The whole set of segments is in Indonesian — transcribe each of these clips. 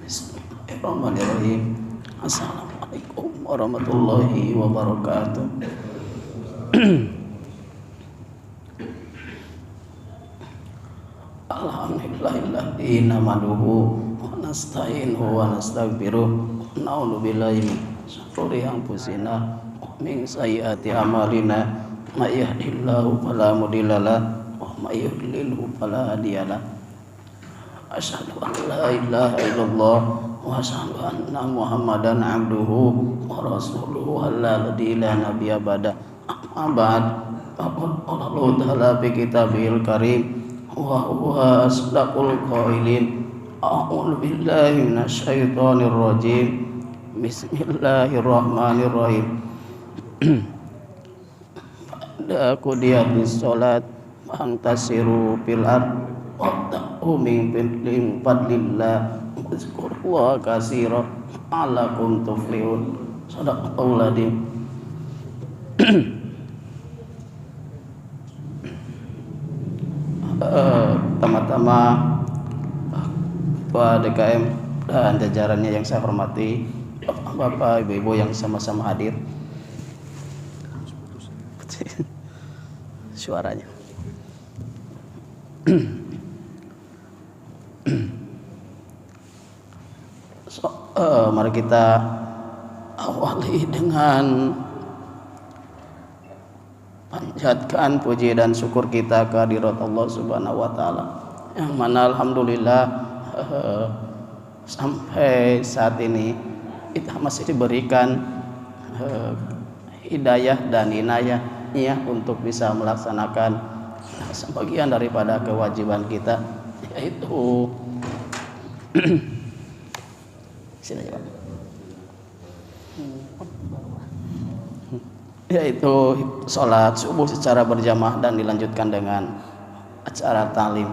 Bismillahirrahmanirrahim. Assalamualaikum warahmatullahi wabarakatuh. Alhamdulillahilladzi nahmaduhu wa nasta'inuhu wa nastaghfiruh wa na'udzu billahi min syururi anfusina wa min sayyiati a'malina may yahdihillahu fala mudilla lahu wa may yudlilhu fala hadiya lahu. Asyhadu an la ilaha illallah wa asyhadu anna Muhammadan abduhu wa rasuluhu alladzi la nabiyya ba'da. Amma ba'd. Faqad qala Allah ta'ala fi kitabihil karim wa huwa asdaqul qailin. A'udzu billahi minasy syaithanir rajim. Bismillahirrahmanirrahim. Pada qudiyatis salat fantasiru fil ard wabtaghu min fadlillah wazkurullaha katsiran la'allakum tuflihun. Shadaqallahul adzim. Pertama-tama Ketua DKM dan jajarannya yang saya hormati, Bapak Ibu-ibu yang sama-sama hadir. Suaranya. Mari kita awali dengan panjatkan puji dan syukur kita kehadirat Allah Subhanahu wa taala, yang mana alhamdulillah sampai saat ini kita masih diberikan hidayah dan inayahnya untuk bisa melaksanakan sebagian daripada kewajiban kita, yaitu yaitu sholat subuh secara berjamaah dan dilanjutkan dengan acara ta'lim.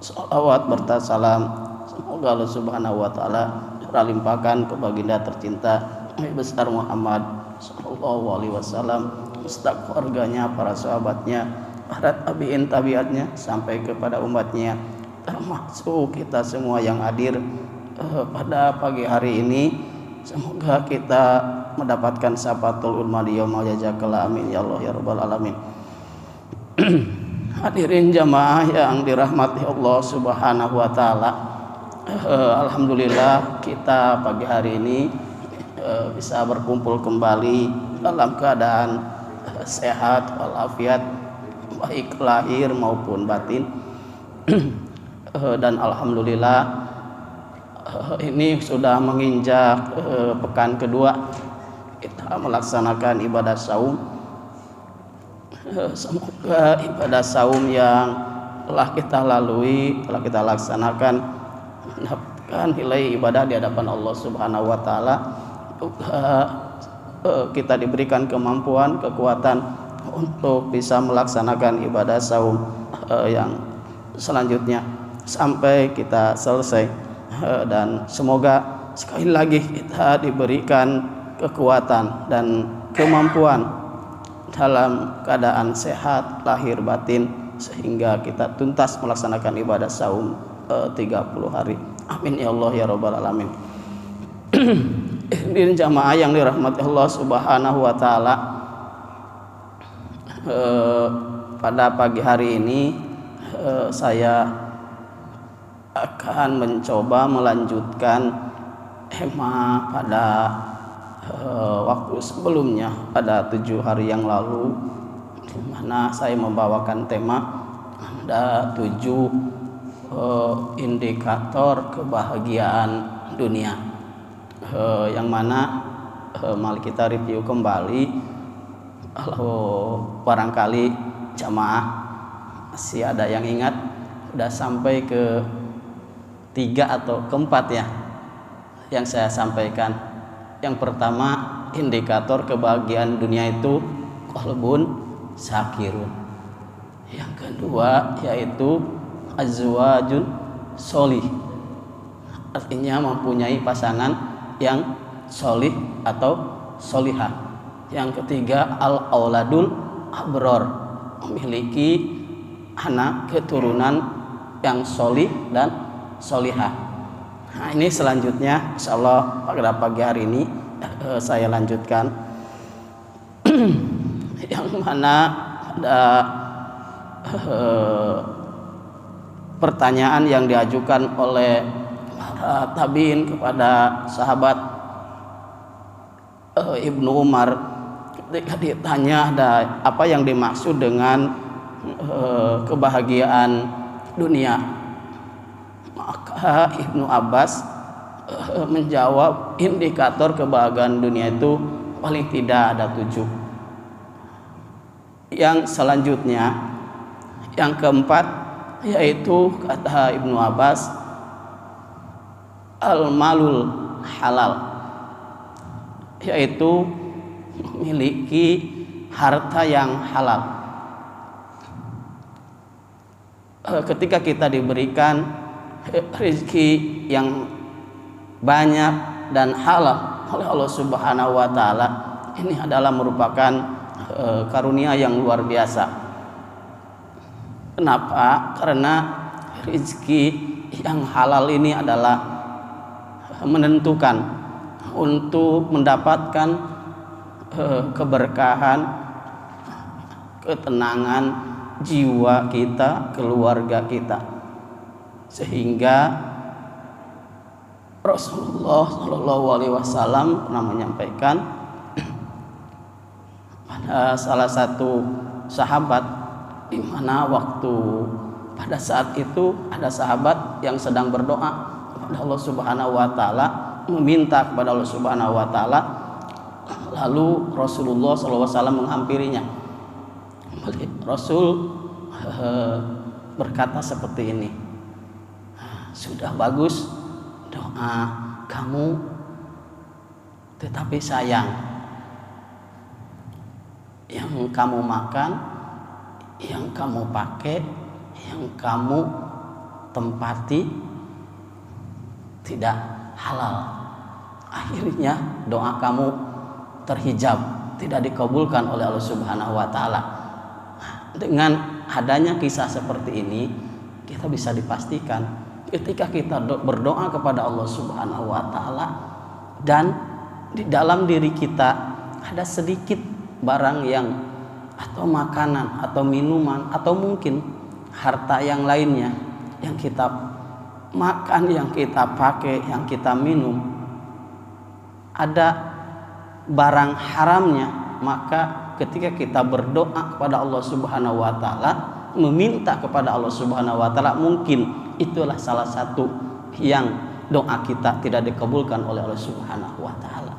Shalawat berta salam semoga Allah Subhanahu wa taala limpahkan ke baginda tercinta Nabi besar Muhammad sallallahu alaihi wasallam, beserta keluarganya, para sahabatnya, para tabi'in tabi'atnya sampai kepada umatnya, termasuk kita semua yang hadir pada pagi hari ini. Semoga kita mendapatkan syafatul ulma di yaumul jazakallahu, amin ya Allah ya rabbal alamin. Hadirin jamaah yang dirahmati Allah Subhanahu wa taala, alhamdulillah kita pagi hari ini bisa berkumpul kembali dalam keadaan sehat walafiat, baik lahir maupun batin. Dan alhamdulillah ini sudah menginjak pekan kedua kita melaksanakan ibadah saum. Semoga ibadah saum yang telah kita lalui, telah kita laksanakan, mendapatkan nilai ibadah di hadapan Allah Subhanahu wa taala. Kita diberikan kemampuan, kekuatan untuk bisa melaksanakan ibadah saum yang selanjutnya sampai kita selesai. Dan semoga sekali lagi kita diberikan kekuatan dan kemampuan dalam keadaan sehat lahir batin, sehingga kita tuntas melaksanakan ibadah saum 30 hari. Amin ya Allah ya rabbal alamin. Hadirin jamaah yang dirahmati Allah Subhanahu wa taala, pada pagi hari ini saya akan mencoba melanjutkan tema pada waktu sebelumnya, pada 7 hari yang lalu, di mana saya membawakan tema ada 7 indikator kebahagiaan dunia, yang mana mari kita review kembali. Kalau barangkali jamaah masih ada yang ingat, udah sampai ke 3 atau ke-4 ya yang saya sampaikan. Yang pertama, indikator kebahagiaan dunia itu qalbun syakirun. Yang kedua yaitu azwajun sholih, artinya mempunyai pasangan yang sholih atau sholihah. Yang ketiga, al-auladul abror, memiliki anak keturunan yang sholih dan sholihah. Nah, ini selanjutnya insyaallah pada pagi hari ini saya lanjutkan yang mana ada pertanyaan yang diajukan oleh para tabiin kepada sahabat Ibnu Umar ketika ditanya ada apa yang dimaksud dengan kebahagiaan dunia. Maka Ibnu Abbas menjawab indikator kebahagiaan dunia itu paling tidak ada 7. Yang selanjutnya yang keempat yaitu kata Ibnu Abbas al-malul halal, yaitu memiliki harta yang halal. Ketika kita diberikan rezeki yang banyak dan halal oleh Allah Subhanahu wa taala, ini adalah merupakan karunia yang luar biasa. Kenapa? Karena rezeki yang halal ini adalah menentukan untuk mendapatkan keberkahan, ketenangan jiwa kita, keluarga kita, sehingga Rasulullah Shallallahu Alaihi Wasallam pernah menyampaikan pada salah satu sahabat, di mana waktu pada saat itu ada sahabat yang sedang berdoa kepada Allah Subhanahu Wa Taala, meminta kepada Allah Subhanahu Wa Taala, lalu Rasulullah SAW menghampirinya. Rasul berkata seperti ini, sudah bagus doa kamu, tetapi sayang yang kamu makan, yang kamu pakai, yang kamu tempati tidak halal. Akhirnya doa kamu terhijab, tidak dikabulkan oleh Allah Subhanahu wa taala. Dengan adanya kisah seperti ini, kita bisa dipastikan ketika kita berdoa kepada Allah Subhanahu wa taala dan di dalam diri kita ada sedikit barang yang atau makanan atau minuman atau mungkin harta yang lainnya yang kita makan, yang kita pakai, yang kita minum, ada barang haramnya, maka ketika kita berdoa kepada Allah Subhanahu wa taala, meminta kepada Allah Subhanahu wa taala, mungkin itulah salah satu yang doa kita tidak dikabulkan oleh Allah Subhanahu wa taala.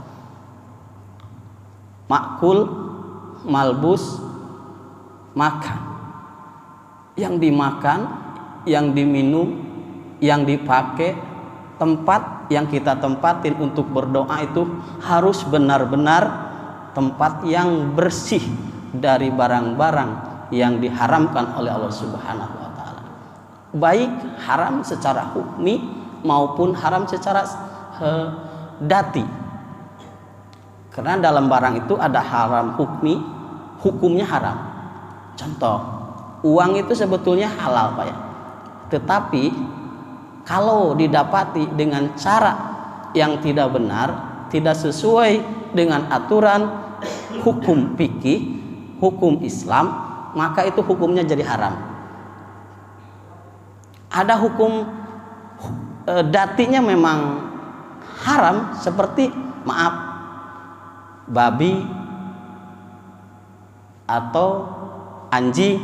Makul, malbus, makan. Yang dimakan, yang diminum, yang dipakai, tempat yang kita tempatin untuk berdoa itu harus benar-benar tempat yang bersih dari barang-barang yang diharamkan oleh Allah Subhanahu wa taala. Baik haram secara hukmi maupun haram secara dati. Karena dalam barang itu ada haram hukmi, hukumnya haram. Contoh, uang itu sebetulnya halal, Pak ya. Tetapi kalau didapati dengan cara yang tidak benar, tidak sesuai dengan aturan hukum fikih, hukum Islam, maka itu hukumnya jadi haram. Ada hukum datinya memang haram, seperti maaf babi atau anjing,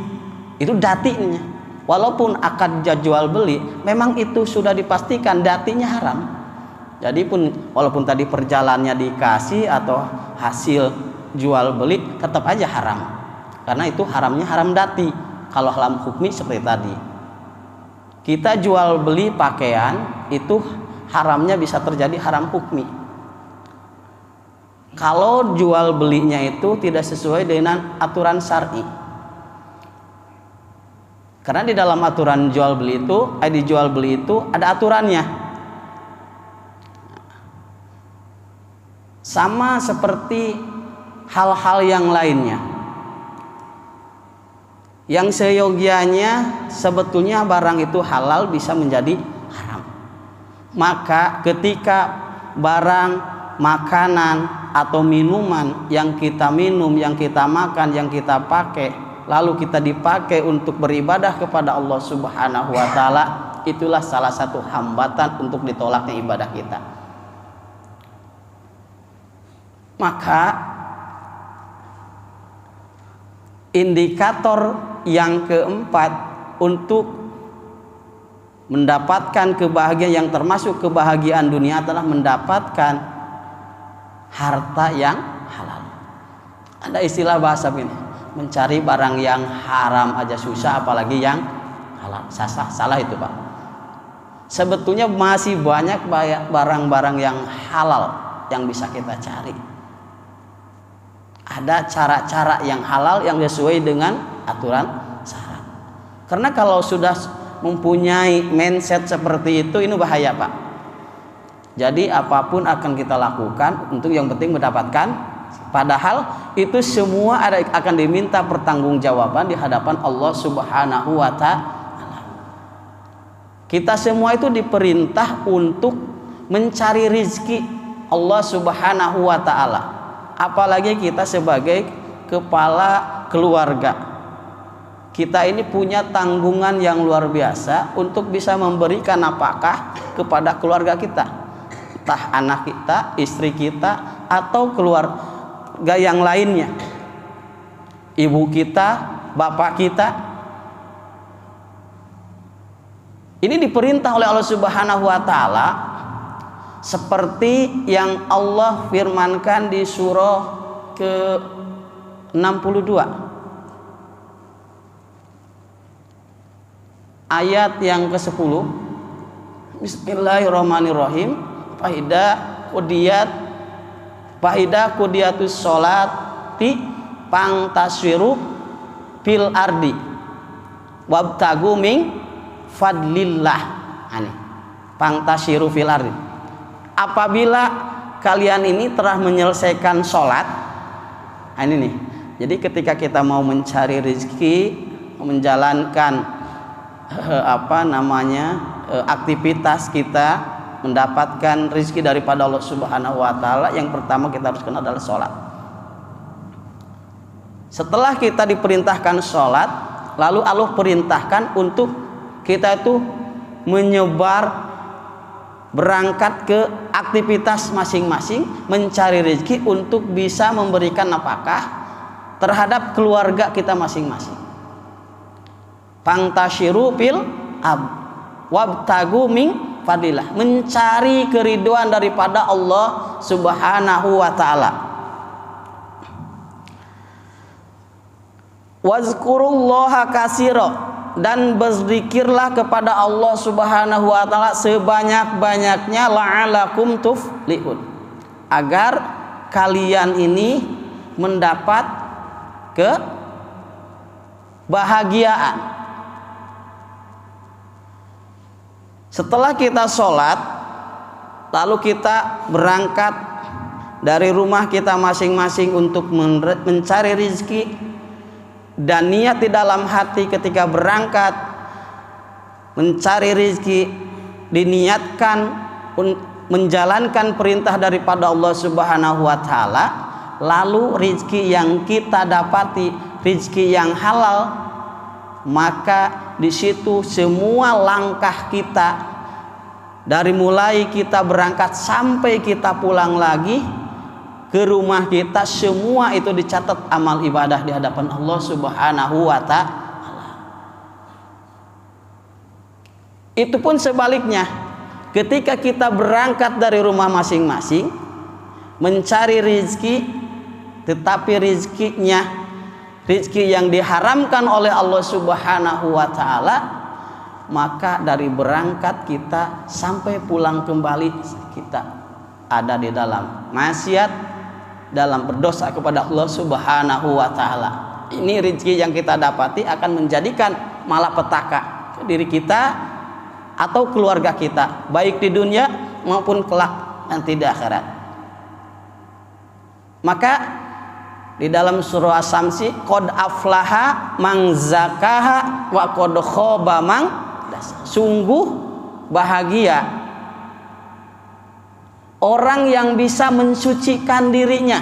itu datinya. Walaupun akad jual beli memang itu sudah dipastikan datinya haram. Jadi pun walaupun tadi perjalanannya dikasih atau hasil jual beli tetap aja haram. Karena itu haramnya haram dati. Kalau haram hukmi seperti tadi. Kita jual beli pakaian itu haramnya bisa terjadi haram hukmi. Kalau jual belinya itu tidak sesuai dengan aturan syar'i. Karena di dalam aturan jual beli itu, dijual beli itu ada aturannya. Sama seperti hal-hal yang lainnya. Yang seyogianya sebetulnya barang itu halal bisa menjadi haram. Maka ketika barang makanan atau minuman yang kita minum, yang kita makan, yang kita pakai, lalu kita dipakai untuk beribadah kepada Allah Subhanahu wa taala, itulah salah satu hambatan untuk ditolaknya ibadah kita. Maka indikator yang keempat untuk mendapatkan kebahagiaan yang termasuk kebahagiaan dunia adalah mendapatkan harta yang halal. Ada istilah bahasa ini, mencari barang yang haram aja susah, apalagi yang halal. Salah itu Pak. Sebetulnya masih banyak barang-barang yang halal yang bisa kita cari. Ada cara-cara yang halal yang sesuai dengan aturan syarat. Karena kalau sudah mempunyai mindset seperti itu, ini bahaya Pak. Jadi apapun akan kita lakukan untuk yang penting mendapatkan, padahal itu semua akan diminta pertanggungjawaban di hadapan Allah Subhanahu wa taala. Kita semua itu diperintah untuk mencari rizki Allah Subhanahu wa taala. Apalagi kita sebagai kepala keluarga, kita ini punya tanggungan yang luar biasa untuk bisa memberikan nafkah kepada keluarga kita, entah anak kita, istri kita, atau keluarga yang lainnya, ibu kita, bapak kita. Ini diperintah oleh Allah Subhanahu wa taala seperti yang Allah firmankan di surah ke-62 ayat yang ke-10. Bismillahirrahmanirrahim. Faidah qudiyatus sholati pangtaswiru fil ardi wabtagu min fadlillah. Ani pangtaswiru fil ardi. Apabila kalian ini telah menyelesaikan sholat, ini nih. Jadi ketika kita mau mencari rezeki, menjalankan aktivitas kita, mendapatkan rezeki daripada Allah Subhanahu wa taala, yang pertama kita harus kenal adalah sholat. Setelah kita diperintahkan sholat, lalu Allah perintahkan untuk kita itu menyebar, berangkat ke aktivitas masing-masing, mencari rezeki untuk bisa memberikan nafkah terhadap keluarga kita masing-masing. Pangtasyiru fil wabtagu min fadilah, mencari keriduan daripada Allah Subhanahu wa taala. Wazkurullaha katsira, dan berzikirlah kepada Allah Subhanahu wa taala sebanyak-banyaknya, la'alakum tuflihun, agar kalian ini mendapat kebahagiaan. Setelah kita sholat, lalu kita berangkat dari rumah kita masing-masing untuk mencari rezeki, dan niat di dalam hati ketika berangkat mencari rezeki diniatkan menjalankan perintah daripada Allah Subhanahu wa taala, lalu rezeki yang kita dapati rezeki yang halal, maka di situ semua langkah kita dari mulai kita berangkat sampai kita pulang lagi ke rumah kita, semua itu dicatat amal ibadah di hadapan Allah Subhanahu wa taala. Itu pun sebaliknya, ketika kita berangkat dari rumah masing-masing mencari rezeki, tetapi rezeki yang diharamkan oleh Allah Subhanahu wa taala, maka dari berangkat kita sampai pulang kembali kita ada di dalam maksiat, dalam berdosa kepada Allah Subhanahu wa taala. Ini rezeki yang kita dapati akan menjadikan malapetaka ke diri kita atau keluarga kita, baik di dunia maupun kelak nanti di akhirat. Maka di dalam surah Asy-Syamsi, qad aflaha man zakaha wa qad khaba man dasar. Sungguh bahagia orang yang bisa mensucikan dirinya,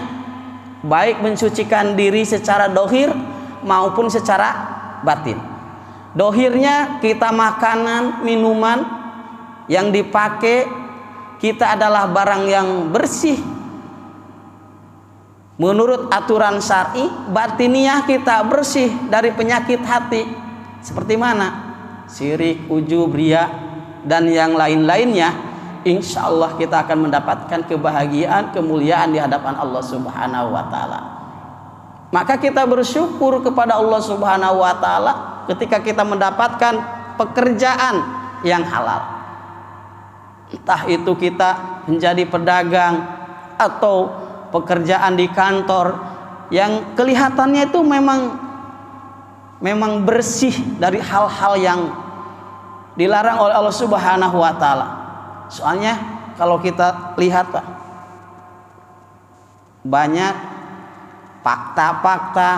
baik mensucikan diri secara dohir maupun secara batin. Dohirnya kita makanan, minuman yang dipakai kita adalah barang yang bersih menurut aturan syar'i. Batiniah kita bersih dari penyakit hati seperti mana? Syirik, ujub, riya dan yang lain-lainnya. Insya Allah kita akan mendapatkan kebahagiaan, kemuliaan di hadapan Allah Subhanahu wa ta'ala. Maka kita bersyukur kepada Allah Subhanahu wa ta'ala ketika kita mendapatkan pekerjaan yang halal. Entah itu kita menjadi pedagang atau pekerjaan di kantor yang kelihatannya itu memang bersih dari hal-hal yang dilarang oleh Allah Subhanahu wa ta'ala. Soalnya kalau kita lihat Pak, banyak fakta-fakta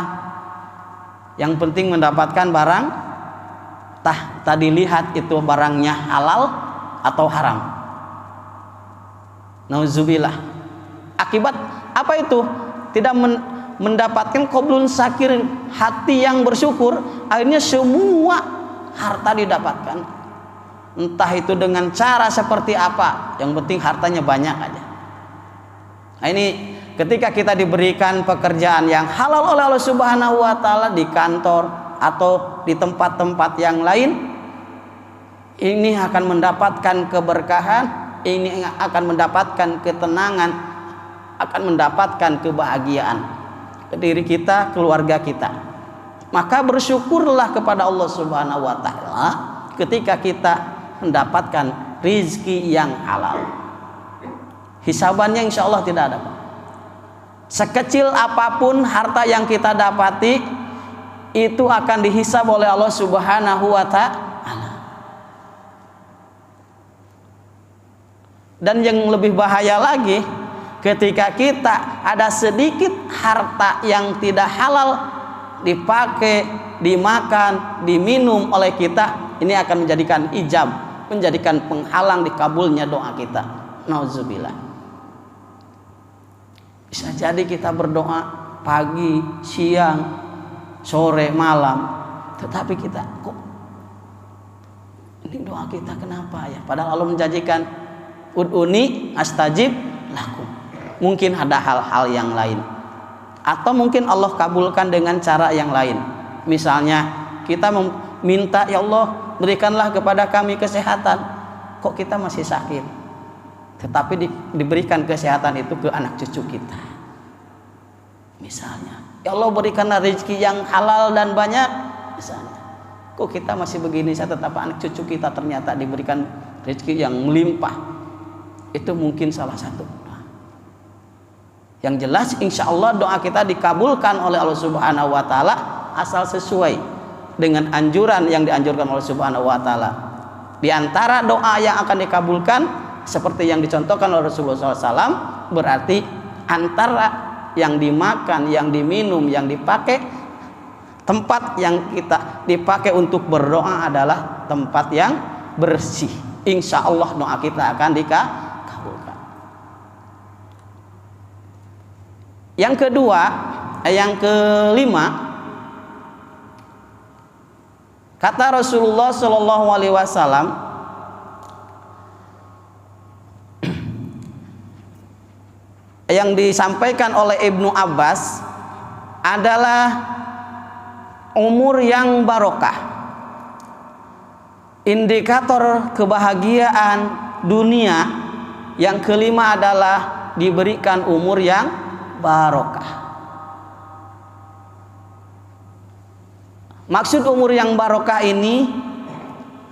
yang penting mendapatkan barang tadi lihat itu barangnya halal atau haram. Nauzubillah. Akibat apa itu? Tidak mendapatkan qablun syakirin, hati yang bersyukur. Akhirnya semua harta didapatkan. Entah itu dengan cara seperti apa, yang penting hartanya banyak aja. Nah, ini ketika kita diberikan pekerjaan yang halal oleh Allah Subhanahu wa ta'ala di kantor atau di tempat-tempat yang lain, ini akan mendapatkan keberkahan, ini akan mendapatkan ketenangan, akan mendapatkan kebahagiaan ke diri kita, keluarga kita. Maka bersyukurlah kepada Allah Subhanahu wa ta'ala ketika kita mendapatkan rizki yang halal. Hisabannya insya Allah tidak ada. Sekecil apapun harta yang kita dapati, itu akan dihisab oleh Allah Subhanahu wa ta'ala. Dan yang lebih bahaya lagi, ketika kita ada sedikit harta yang tidak halal dipakai, dimakan, diminum oleh kita, ini akan menjadikan ijab, menjadikan penghalang dikabulnya doa kita. Nauzubillah. Bisa jadi kita berdoa pagi, siang, sore, malam, tetapi kita kok ini doa kita kenapa ya? Padahal Allah menjanjikan ud'uni astajib lakum. Mungkin ada hal-hal yang lain, atau mungkin Allah kabulkan dengan cara yang lain. Misalnya kita minta, ya Allah berikanlah kepada kami kesehatan, kok kita masih sakit, tetapi diberikan kesehatan itu ke anak cucu kita. Misalnya, ya Allah berikanlah rezeki yang halal dan banyak, misalnya, kok kita masih begini saja, tetapi anak cucu kita ternyata diberikan rezeki yang melimpah. Itu mungkin salah satu. Yang jelas insya Allah doa kita dikabulkan oleh Allah Subhanahu wa ta'ala asal sesuai dengan anjuran yang dianjurkan oleh Subhanahu wa ta'ala. Di antara doa yang akan dikabulkan seperti yang dicontohkan oleh Rasulullah SAW, berarti antara yang dimakan, yang diminum, yang dipakai, tempat yang kita dipakai untuk berdoa adalah tempat yang bersih. Insya Allah doa kita akan dikabulkan. Yang kedua, yang kelima, kata Rasulullah Shallallahu Alaihi Wasallam, yang disampaikan oleh Ibnu Abbas adalah umur yang barokah. Indikator kebahagiaan dunia yang kelima adalah diberikan umur yang barokah. Maksud umur yang barokah ini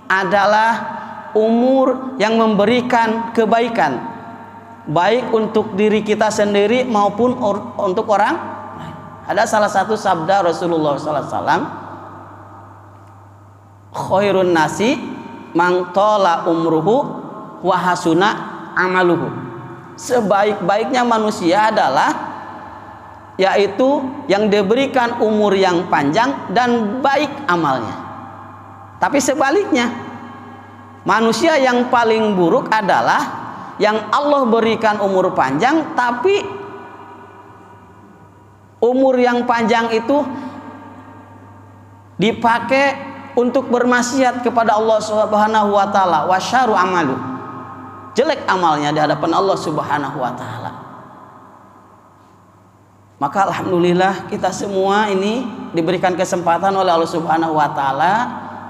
adalah umur yang memberikan kebaikan, baik untuk diri kita sendiri maupun untuk orang lain. Ada salah satu sabda Rasulullah SAW, khairun nasi man tala umruhu wa hasuna amaluhu. Sebaik-baiknya manusia adalah yaitu yang diberikan umur yang panjang dan baik amalnya. Tapi sebaliknya, manusia yang paling buruk adalah yang Allah berikan umur panjang, tapi umur yang panjang itu dipakai untuk bermaksiat kepada Allah Subhanahu wa taala. Wasyaru amalu, jelek amalnya di hadapan Allah Subhanahu wa taala. Maka alhamdulillah kita semua ini diberikan kesempatan oleh Allah Subhanahu wa taala,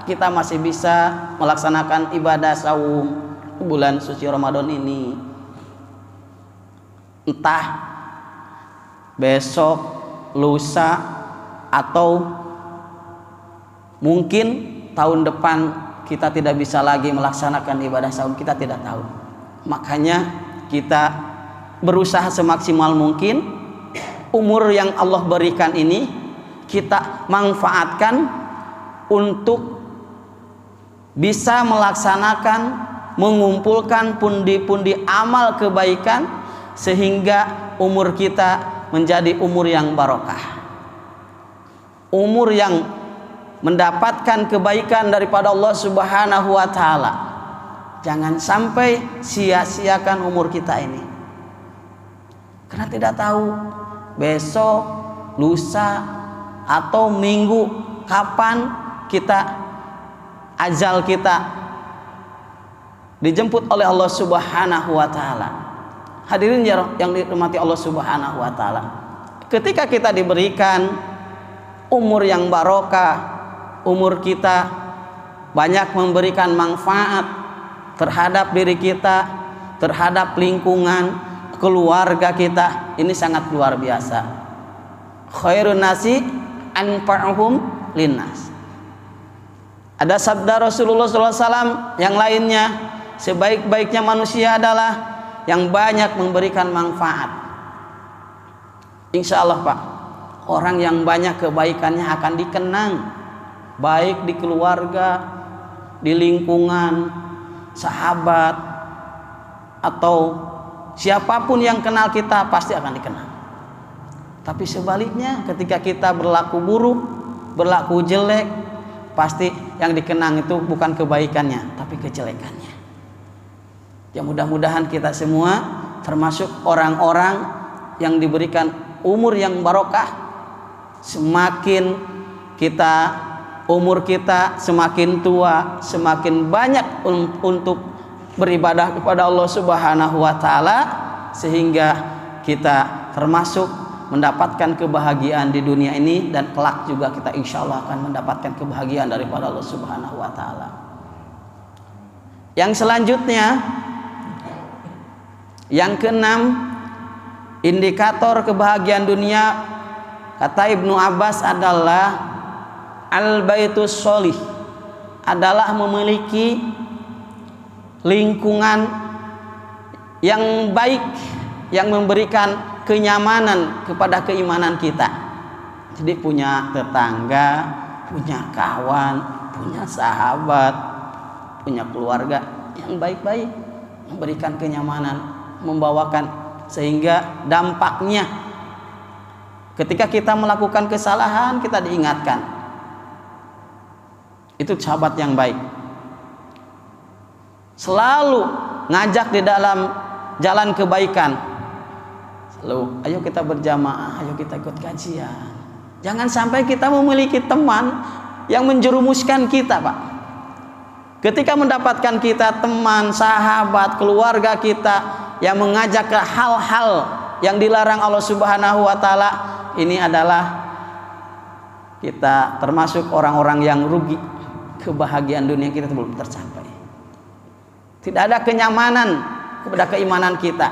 kita masih bisa melaksanakan ibadah saum bulan suci Ramadan ini. Entah besok, lusa, atau mungkin tahun depan kita tidak bisa lagi melaksanakan ibadah saum, kita tidak tahu. Makanya kita berusaha semaksimal mungkin umur yang Allah berikan ini kita manfaatkan untuk bisa melaksanakan, mengumpulkan pundi-pundi amal kebaikan sehingga umur kita menjadi umur yang barokah, umur yang mendapatkan kebaikan daripada Allah Subhanahu wa taala. Jangan sampai sia-siakan umur kita ini, karena tidak tahu besok, lusa, atau minggu kapan ajal kita dijemput oleh Allah Subhanahu wa taala. Hadirin yang dirahmati Allah Subhanahu wa taala, ketika kita diberikan umur yang barokah, umur kita banyak memberikan manfaat terhadap diri kita, terhadap lingkungan, keluarga kita, ini sangat luar biasa. Khairun nasi anfa'uhum linnas. Ada sabda Rasulullah SAW yang lainnya, sebaik-baiknya manusia adalah yang banyak memberikan manfaat. Insya Allah Pak, orang yang banyak kebaikannya akan dikenang, baik di keluarga, di lingkungan, sahabat, atau siapapun yang kenal kita pasti akan dikenang. Tapi sebaliknya, ketika kita berlaku buruk, berlaku jelek, pasti yang dikenang itu bukan kebaikannya, tapi kejelekannya. Ya mudah-mudahan kita semua termasuk orang-orang yang diberikan umur yang barokah. Semakin umur kita semakin tua, semakin banyak untuk beribadah kepada Allah Subhanahu wa taala, sehingga kita termasuk mendapatkan kebahagiaan di dunia ini, dan kelak juga kita insya Allah akan mendapatkan kebahagiaan daripada Allah Subhanahu wa taala. Yang selanjutnya, yang keenam, indikator kebahagiaan dunia kata Ibnu Abbas adalah al-baitus sholih, adalah memiliki lingkungan yang baik yang memberikan kenyamanan kepada keimanan kita. Jadi punya tetangga, punya kawan, punya sahabat, punya keluarga yang baik-baik, memberikan kenyamanan, membawakan, sehingga dampaknya ketika kita melakukan kesalahan kita diingatkan. Itu sahabat yang baik, selalu ngajak di dalam jalan kebaikan. Lalu ayo kita berjamaah, ayo kita ikut kajian. Jangan sampai kita memiliki teman yang menjerumuskan kita, Pak. Ketika mendapatkan kita teman, sahabat, keluarga kita yang mengajak ke hal-hal yang dilarang Allah Subhanahu wa taala, ini adalah kita termasuk orang-orang yang rugi. Kebahagiaan dunia kita belum tercapai. Tidak ada kenyamanan kepada keimanan kita.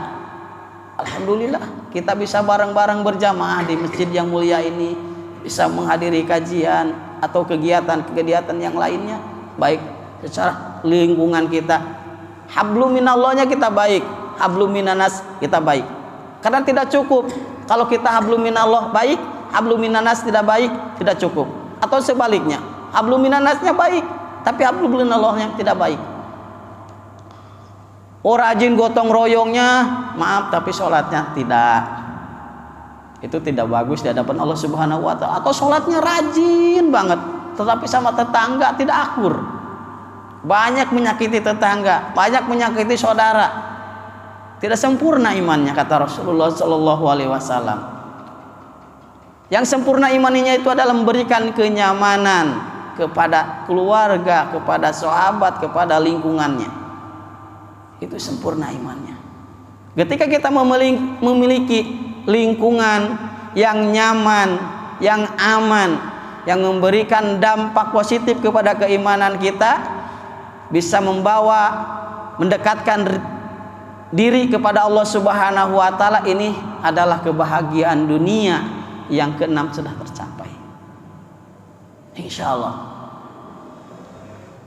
Alhamdulillah kita bisa bareng-bareng berjamaah di masjid yang mulia ini, bisa menghadiri kajian atau kegiatan-kegiatan yang lainnya, baik secara lingkungan kita, hablum minallahnya kita baik, hablum minanas kita baik. Karena tidak cukup kalau kita hablum minallah baik, hablum minanas tidak baik, tidak cukup. Atau sebaliknya, hablum minanasnya baik tapi hablum minallahnya tidak baik. Oh rajin gotong royongnya, maaf tapi sholatnya tidak. Itu tidak bagus di hadapan Allah Subhanahu wa taala. Atau sholatnya rajin banget, tetapi sama tetangga tidak akur. Banyak menyakiti tetangga, banyak menyakiti saudara. tidak sempurna imannya, kata Rasulullah Shallallahu Alaihi Wasallam. Yang sempurna imannya itu adalah memberikan kenyamanan kepada keluarga, kepada sahabat, kepada lingkungannya. Itu sempurna imannya. Ketika kita memiliki lingkungan yang nyaman, yang aman, yang memberikan dampak positif kepada keimanan kita, bisa membawa, mendekatkan diri kepada Allah Subhanahu wa taala, ini adalah kebahagiaan dunia yang keenam sudah tercapai. Insya Allah.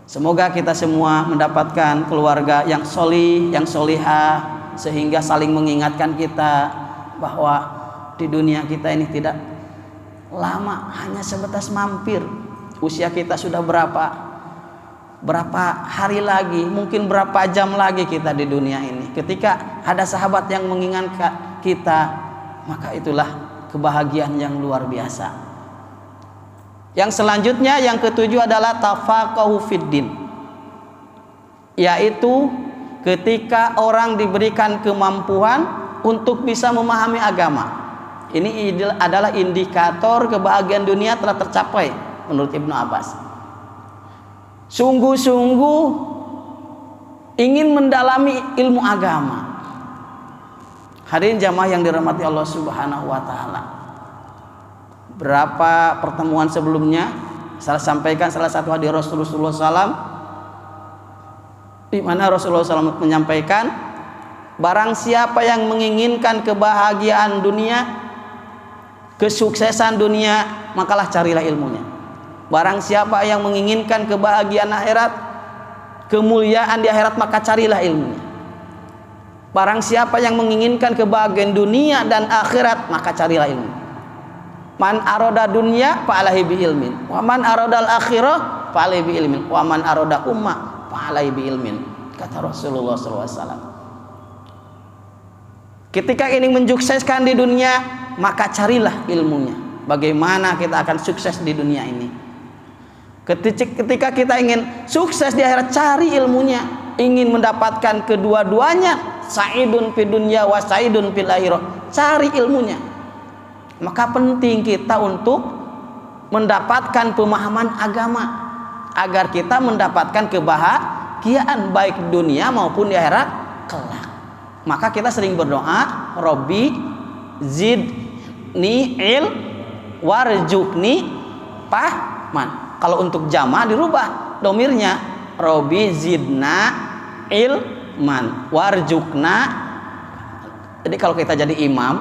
Semoga kita semua mendapatkan keluarga yang solih, yang solihah, sehingga saling mengingatkan kita bahwa di dunia kita ini tidak lama, hanya sebatas mampir. Usia kita sudah berapa hari lagi, mungkin berapa jam lagi kita di dunia ini. Ketika ada sahabat yang mengingatkan kita, maka itulah kebahagiaan yang luar biasa. Yang selanjutnya, yang ketujuh adalah tafaqahu fiddin, yaitu ketika orang diberikan kemampuan untuk bisa memahami agama. Ini adalah indikator kebahagiaan dunia telah tercapai menurut Ibnu Abbas. Sungguh-sungguh ingin mendalami ilmu agama. Hadirin jamaah yang dirahmati Allah Subhanahu wa taala. Berapa pertemuan sebelumnya saya sampaikan salah satu hadis Rasulullah SAW, di mana Rasulullah SAW menyampaikan, barang siapa yang menginginkan kebahagiaan dunia, kesuksesan dunia, makalah carilah ilmunya. Barang siapa yang menginginkan kebahagiaan akhirat, kemuliaan di akhirat, maka carilah ilmunya. Barang siapa yang menginginkan kebahagiaan dunia dan akhirat, maka carilah ilmu. Man aroda dunya fa'alaihi bi ilmin, wa man arodal akhirah fa'alaihi bi ilmin, wa man aroda ummah fa'alaihi bi ilmin, kata Rasulullah SAW. Ketika ingin mensukseskan di dunia, maka carilah ilmunya. Bagaimana kita akan sukses di dunia ini? Ketika kita ingin sukses di akhirat, cari ilmunya. Ingin mendapatkan kedua-duanya, sa'idun fid dunya wa sa'idun fil akhirah, cari ilmunya. Maka penting kita untuk mendapatkan pemahaman agama agar kita mendapatkan kebahagiaan baik dunia maupun di akhirat kelak. Maka kita sering berdoa, Robbi zidni warjukni fahman. Kalau untuk jama dirubah domirnya, Robbi zidna ilman warjukna. Jadi kalau kita jadi imam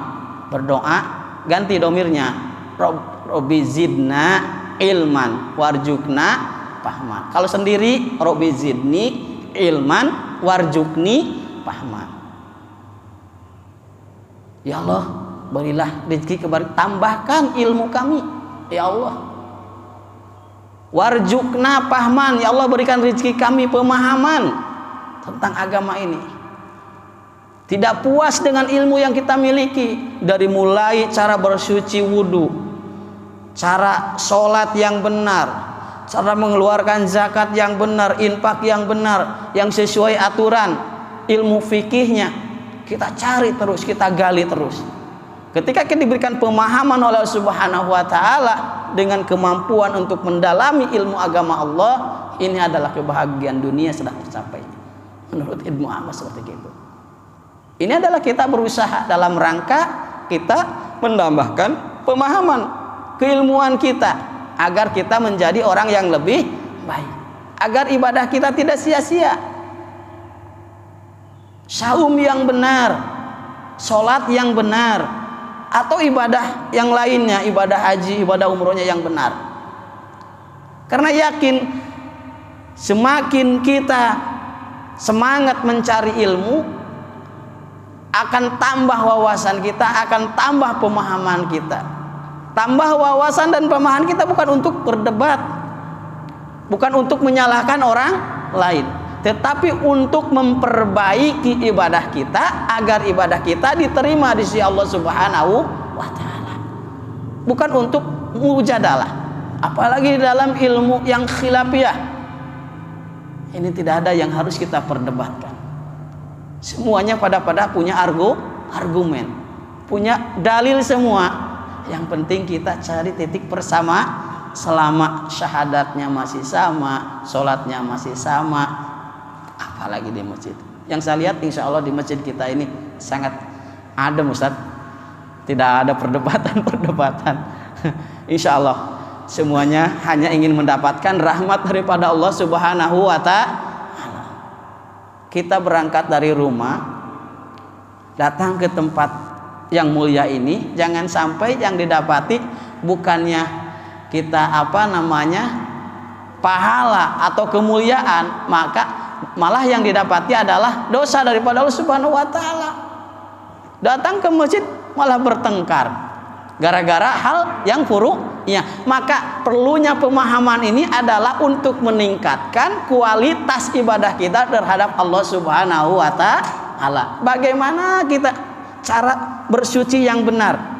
berdoa, ganti domirnya, Robbi zidna ilman warjukna fahman. Kalau sendiri, Robbi zidni ilman warjukni fahman. Ya Allah, berilah rezeki kepada, tambahkan ilmu kami, ya Allah. Warjukna fahman, ya Allah berikan rezeki kami pemahaman tentang agama ini. Tidak puas dengan ilmu yang kita miliki, dari mulai cara bersuci wudu, cara sholat yang benar, cara mengeluarkan zakat yang benar, infak yang benar, yang sesuai aturan, ilmu fikihnya, kita cari terus, kita gali terus. Ketika kita diberikan pemahaman oleh Allah Subhanahu wa taala dengan kemampuan untuk mendalami ilmu agama Allah, ini adalah kebahagiaan dunia sudah tercapai. Menurut Ibnu Abbas seperti itu. Ini adalah kita berusaha dalam rangka kita menambahkan pemahaman, keilmuan kita agar kita menjadi orang yang lebih baik, agar ibadah kita tidak sia-sia. Saum yang benar, sholat yang benar, atau ibadah yang lainnya, ibadah haji, ibadah umrohnya yang benar. Karena yakin semakin kita semangat mencari ilmu, akan tambah wawasan kita, akan tambah pemahaman kita. Tambah wawasan dan pemahaman kita bukan untuk berdebat, bukan untuk menyalahkan orang lain, tetapi untuk memperbaiki ibadah kita agar ibadah kita diterima di sisi Allah Subhanahu wa taala. Bukan untuk mujadalah, apalagi dalam ilmu yang khilafiyah. Ini tidak ada yang harus kita perdebatkan. Semuanya pada punya argumen, punya dalil semua. Yang penting kita cari titik bersama. Selama syahadatnya masih sama, sholatnya masih sama, apalagi di masjid. Yang saya lihat insya Allah di masjid kita ini sangat adem Ustaz. Tidak ada perdebatan. Insya Allah semuanya hanya ingin mendapatkan rahmat daripada Allah Subhanahu wa ta'ala. Kita berangkat dari rumah datang ke tempat yang mulia ini, jangan sampai yang didapati bukannya kita pahala atau kemuliaan, maka malah yang didapati adalah dosa daripada Allah Subhanahu wa ta'ala. Datang ke masjid malah bertengkar gara-gara hal yang furu'nya. Maka perlunya pemahaman ini adalah untuk meningkatkan kualitas ibadah kita terhadap Allah Subhanahu wa ta'ala. Bagaimana kita cara bersuci yang benar?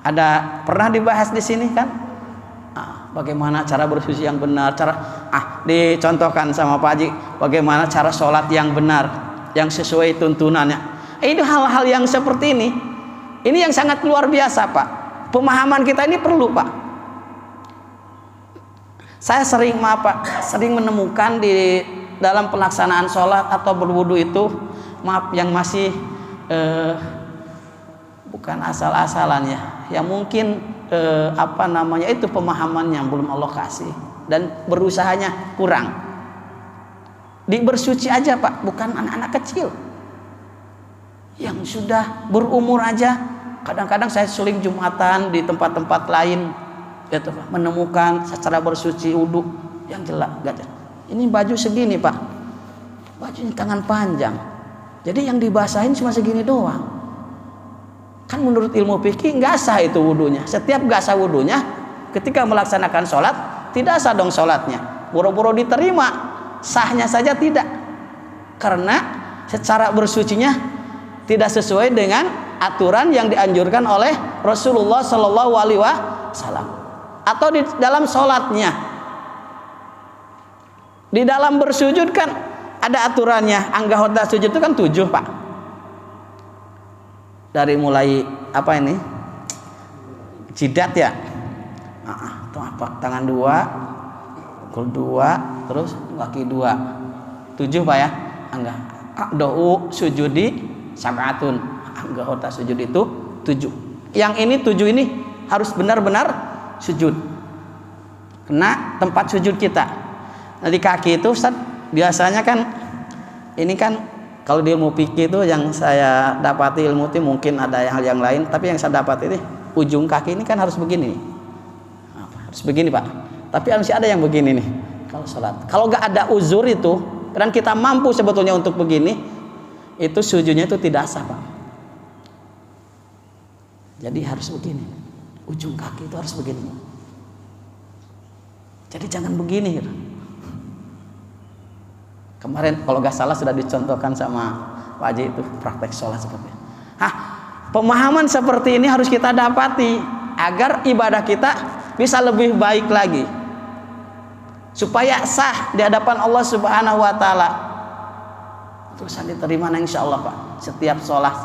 Ada pernah dibahas di sini kan? Bagaimana cara bersuci yang benar? Dicontohkan sama Pak Haji. Bagaimana cara sholat yang benar, yang sesuai tuntunannya? Ini hal-hal yang seperti ini. Ini yang sangat luar biasa Pak. Pemahaman kita ini perlu Pak. Saya sering menemukan di dalam pelaksanaan sholat atau berwudu itu, yang masih bukan asal-asalan ya mungkin itu pemahaman yang belum Allah kasih dan berusahanya kurang. Bersuci aja Pak, bukan anak-anak kecil yang sudah berumur aja. Kadang-kadang saya suling Jumatan di tempat-tempat lain gitu Pak, menemukan secara bersuci wudu yang jelas. Ini baju segini Pak, bajunya tangan panjang, jadi yang dibasahin cuma segini doang. Kan menurut ilmu fikih nggak sah itu wudunya. Setiap nggak sah wudunya ketika melaksanakan sholat, tidak sah dong sholatnya. Boro-boro diterima, sahnya saja tidak, karena secara bersucinya tidak sesuai dengan aturan yang dianjurkan oleh Rasulullah Shallallahu Alaihi Wasallam. Atau di dalam sholatnya, di dalam bersujud kan ada aturannya. Anggota sujud itu kan 7 Pak. Dari mulai jidat ya, tangan 2, pukul 2, terus kaki 2, 7 Pak ya. Do'u sujudi sab'atun, anggota sujud itu 7. Yang ini 7 ini harus benar-benar sujud, kena tempat sujud kita. Nah di kaki itu Ustaz, biasanya kan ini kan kalau di ilmu fikih itu yang saya dapati ilmu itu mungkin ada hal yang lain, tapi yang saya dapat ini ujung kaki ini kan harus begini, harus begini Pak. Tapi masih ada yang begini nih kalau sholat. Kalau nggak ada uzur itu, dan kita mampu sebetulnya untuk begini, itu sujudnya itu tidak sah Pak. Jadi harus begini, ujung kaki itu harus begini. Jadi jangan begini gitu. Kemarin kalau nggak salah sudah dicontohkan sama Pak Haji itu praktek sholat seperti itu. Pemahaman seperti ini harus kita dapati agar ibadah kita bisa lebih baik lagi, supaya sah di hadapan Allah Subhanahu wa ta'ala. Terus diterima insya Allah Pak. Setiap sholat,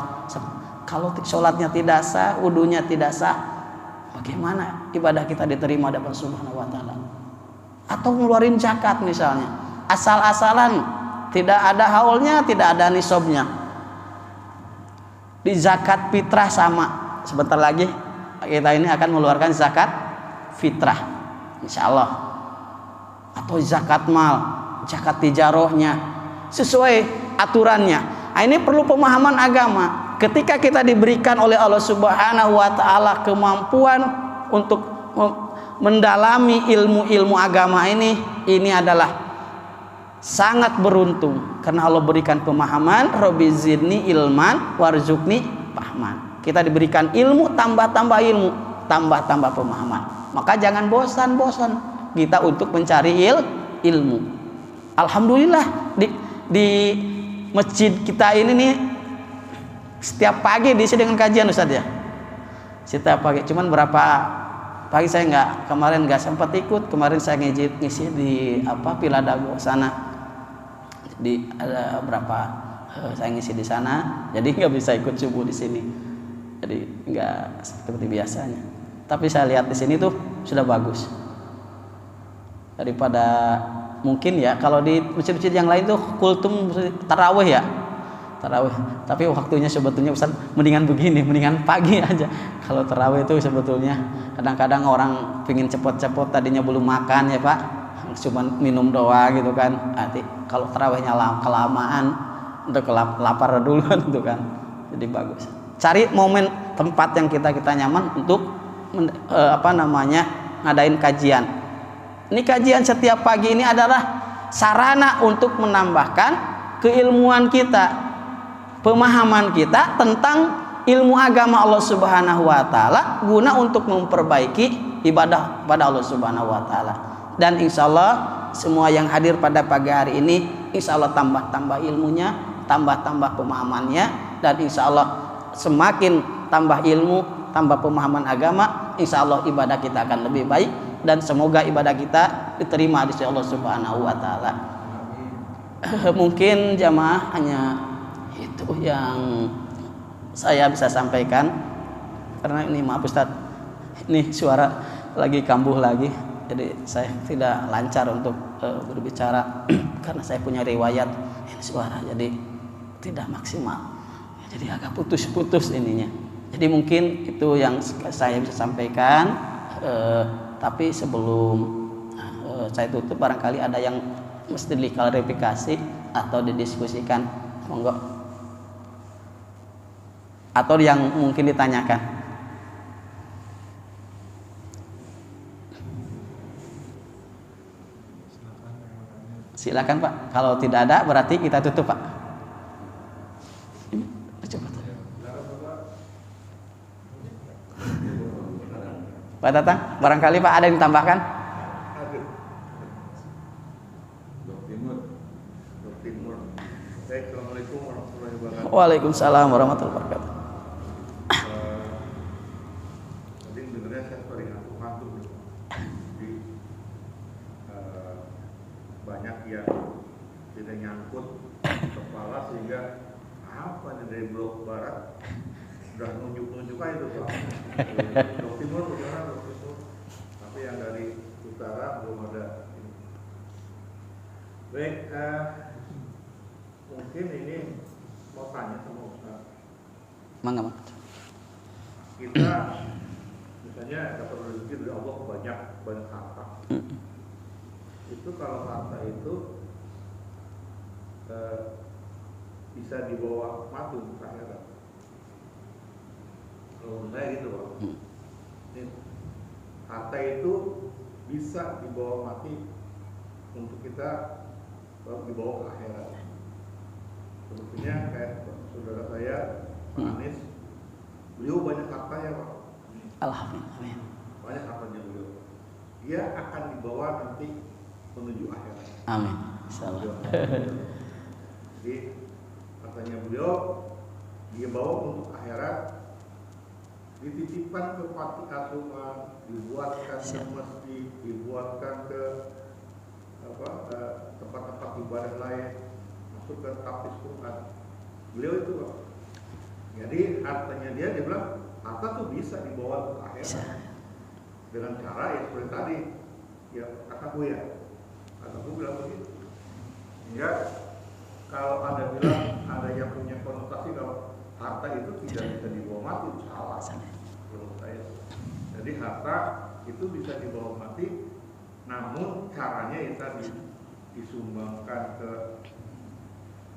kalau sholatnya tidak sah, wudunya tidak sah, bagaimana ibadah kita diterima di hadapan Subhanahu wa ta'ala? Atau ngeluarin zakat misalnya, asal-asalan, tidak ada haulnya, tidak ada nisabnya. Di zakat fitrah sama, sebentar lagi kita ini akan mengeluarkan zakat fitrah insya Allah. Atau zakat mal, zakat tijarohnya, sesuai aturannya. Nah, ini perlu pemahaman agama. Ketika kita diberikan oleh Allah Subhanahu wa ta'ala kemampuan untuk mendalami ilmu-ilmu agama ini adalah sangat beruntung, karena Allah berikan pemahaman. Rabbi zidni ilman warzuqni fahman. Kita diberikan ilmu, tambah-tambah ilmu, tambah-tambah pemahaman. Maka jangan bosan-bosan kita untuk mencari ilmu. Alhamdulillah di masjid kita ini nih setiap pagi diisi dengan kajian Ustaz ya. Setiap pagi, cuman berapa pagi saya kemarin nggak sempat ikut. Kemarin saya ngisi di Piladago sana. Ada berapa saya ngisi di sana, jadi nggak bisa ikut subuh di sini. Jadi nggak seperti biasanya. Tapi saya lihat di sini tuh sudah bagus. Daripada mungkin ya kalau di masjid-masjid yang lain tuh kultum tarawih ya. Tarawih. Tapi waktunya sebetulnya Ustaz mendingan begini, mendingan pagi aja. Kalau tarawih itu sebetulnya kadang-kadang orang pingin cepot-cepot tadinya belum makan ya Pak, cuma minum doang gitu kan. Nanti kalau tarawihnya kelamaan, untuk lapar duluan gitu kan. Jadi bagus. Cari momen tempat yang kita nyaman untuk ngadain kajian. Ini kajian setiap pagi ini adalah sarana untuk menambahkan keilmuan kita, pemahaman kita tentang ilmu agama Allah Subhanahu wa taala guna untuk memperbaiki ibadah pada Allah Subhanahu wa taala. Dan insya Allah semua yang hadir pada pagi hari ini insya Allah tambah ilmunya, tambah pemahamannya, dan insya Allah semakin tambah ilmu, tambah pemahaman agama, insya Allah ibadah kita akan lebih baik, dan semoga ibadah kita diterima di sisi Allah Subhanahu wa taala. Mungkin jamaah hanya itu yang saya bisa sampaikan, karena ini maaf Ustaz, ini suara lagi kambuh lagi, jadi saya tidak lancar untuk berbicara karena saya punya riwayat ini suara jadi tidak maksimal, jadi agak putus-putus ininya. Jadi mungkin itu yang saya bisa sampaikan. Tapi sebelum saya tutup, barangkali ada yang mesti diklarifikasi atau didiskusikan, monggo, atau yang mungkin ditanyakan. Silakan Pak. Kalau tidak ada berarti kita tutup Pak. Coba. Pak Tatang, barangkali Pak ada yang ditambahkan? Assalamualaikum warahmatullahi wabarakatuh. Waalaikumsalam warahmatullahi wabarakatuh. Tadi sebenarnya saya sering ngantuk. Jadi banyak yang tidak nyangkut kepala sehingga apa nih dari blok barat sudah nunjuk aja tuh Pak. Blok timur bagaimana blok timur, tapi yang dari utara belum ada. Baik, mungkin ini mau tanya sama Ustaz. Mangga. Kita misalnya dapat rezeki dari Allah banyak harta. Itu kalau harta itu bisa dibawa mati ke akhirat. Kalau menurut saya gitu Pak. Harta itu bisa dibawa mati untuk kita dibawa ke akhirat. Sebetulnya kayak saudara saya Pak Anies, beliau banyak hartanya Pak. Alhamdulillah. Banyak hartanya beliau. Dia akan dibawa nanti menuju akhirat. Amin. Insyaallah. Jadi hartanya beliau dia bawa untuk akhirat, dititipkan ke panti asuhan, dibuatkan ke masjid, dibuatkan ke tempat-tempat ibadah lain, masuk ke tahfiz Quran. Beliau itu Pak. Jadi hartanya dia bilang harta tuh bisa dibawa ke akhirat dengan cara yang seperti tadi ya kakakku bilang begitu. Ya kalau ada bilang ada yang punya konotasi kalau harta itu tidak bisa dibawa mati, salah menurut saya. Jadi harta itu bisa dibawa mati, namun caranya itu tadi disumbangkan ke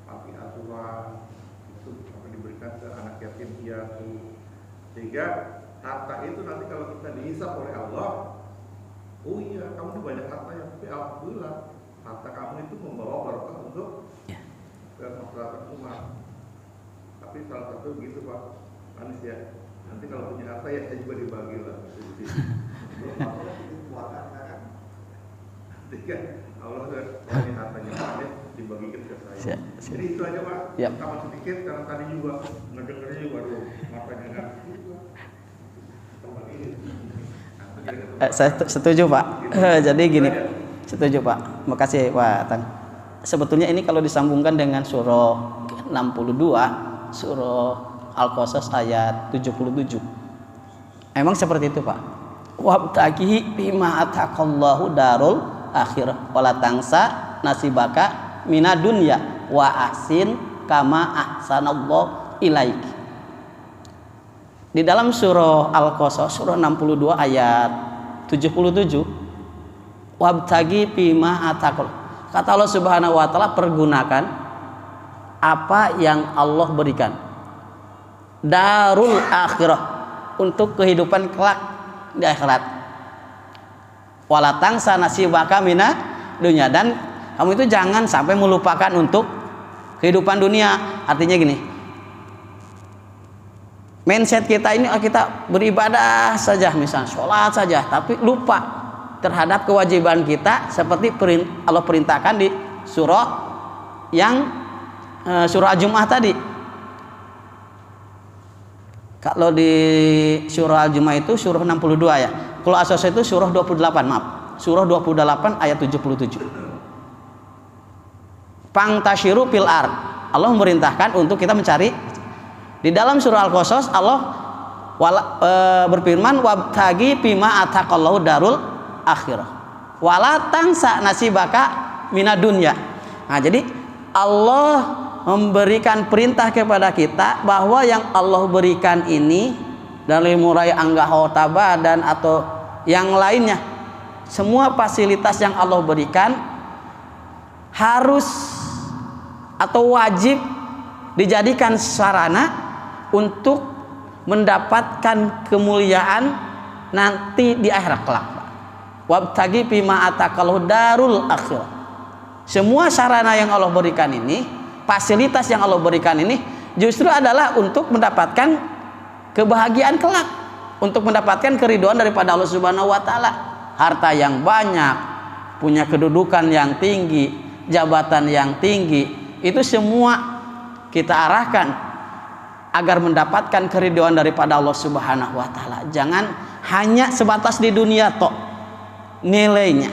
panti asuhan, itu diberikan ke anak yatim piatu, sehingga harta itu nanti kalau kita dihisab oleh Allah, oh iya kamu tuh banyak harta yang, tapi alhamdulillah harta kamu itu membawa berkah untuk ke masyarakat umat. Tapi salah satu gitu Pak Anies ya, nanti kalau punya harta ya saya juga dibagi lah. Nanti kan Allah punya hartanya Pak Anies dibagikan ke saya. Jadi itu aja Pak, tambah sedikit karena tadi juga ngedengarnya juga aduh makanya kan. Saya setuju Pak. Jadi gini, setuju Pak. Makasih Pak Tan. sebetulnya ini kalau disambungkan dengan surah 62, surah Al-Qasas ayat 77. Emang seperti itu, Pak. Wabtaghi bima ataqallahu darul akhirah wala tangsa nasibaka minad dunya wa ahsin kama ahsanallahu ilaik. Di dalam surah Al-Qasas surah 62 ayat 77, wabtaghi bima ataqal. Kata Allah Subhanahu wa taala, pergunakan apa yang Allah berikan. Darul akhirah, untuk kehidupan kelak di akhirat. Wala tangsa nasibaka mina dunya, dan kamu itu jangan sampai melupakan untuk kehidupan dunia. Artinya gini, mindset kita ini kita beribadah saja, misalnya sholat saja, tapi lupa terhadap kewajiban kita seperti Allah perintahkan di surah yang surah Al-Jumu'ah tadi. Kalau di surah Al-Jumu'ah itu surah 62 ya. Kalau Al-Qasas itu surah 28, maaf. Surah 28 ayat 77. Pangtashiru fil ard. Allah memerintahkan untuk kita mencari. Di dalam surah Al-Qasas Allah berfirman, wabtaghi bima ataqallahu darul akhirah wala tangsa nasibaka minad dunya. Nah, jadi Allah memberikan perintah kepada kita bahwa yang Allah berikan ini dari mulai anggahotaba dan atau yang lainnya, semua fasilitas yang Allah berikan harus atau wajib dijadikan sarana untuk mendapatkan kemuliaan nanti di akhirat kelak. Wabtaghi bima ataqallahu darul akhirah. Semua sarana yang Allah berikan ini, fasilitas yang Allah berikan ini justru adalah untuk mendapatkan kebahagiaan kelak, untuk mendapatkan keridhaan daripada Allah Subhanahu wa taala. Harta yang banyak, punya kedudukan yang tinggi, jabatan yang tinggi, itu semua kita arahkan agar mendapatkan keridhaan daripada Allah Subhanahu wa taala. Jangan hanya sebatas di dunia tok nilainya,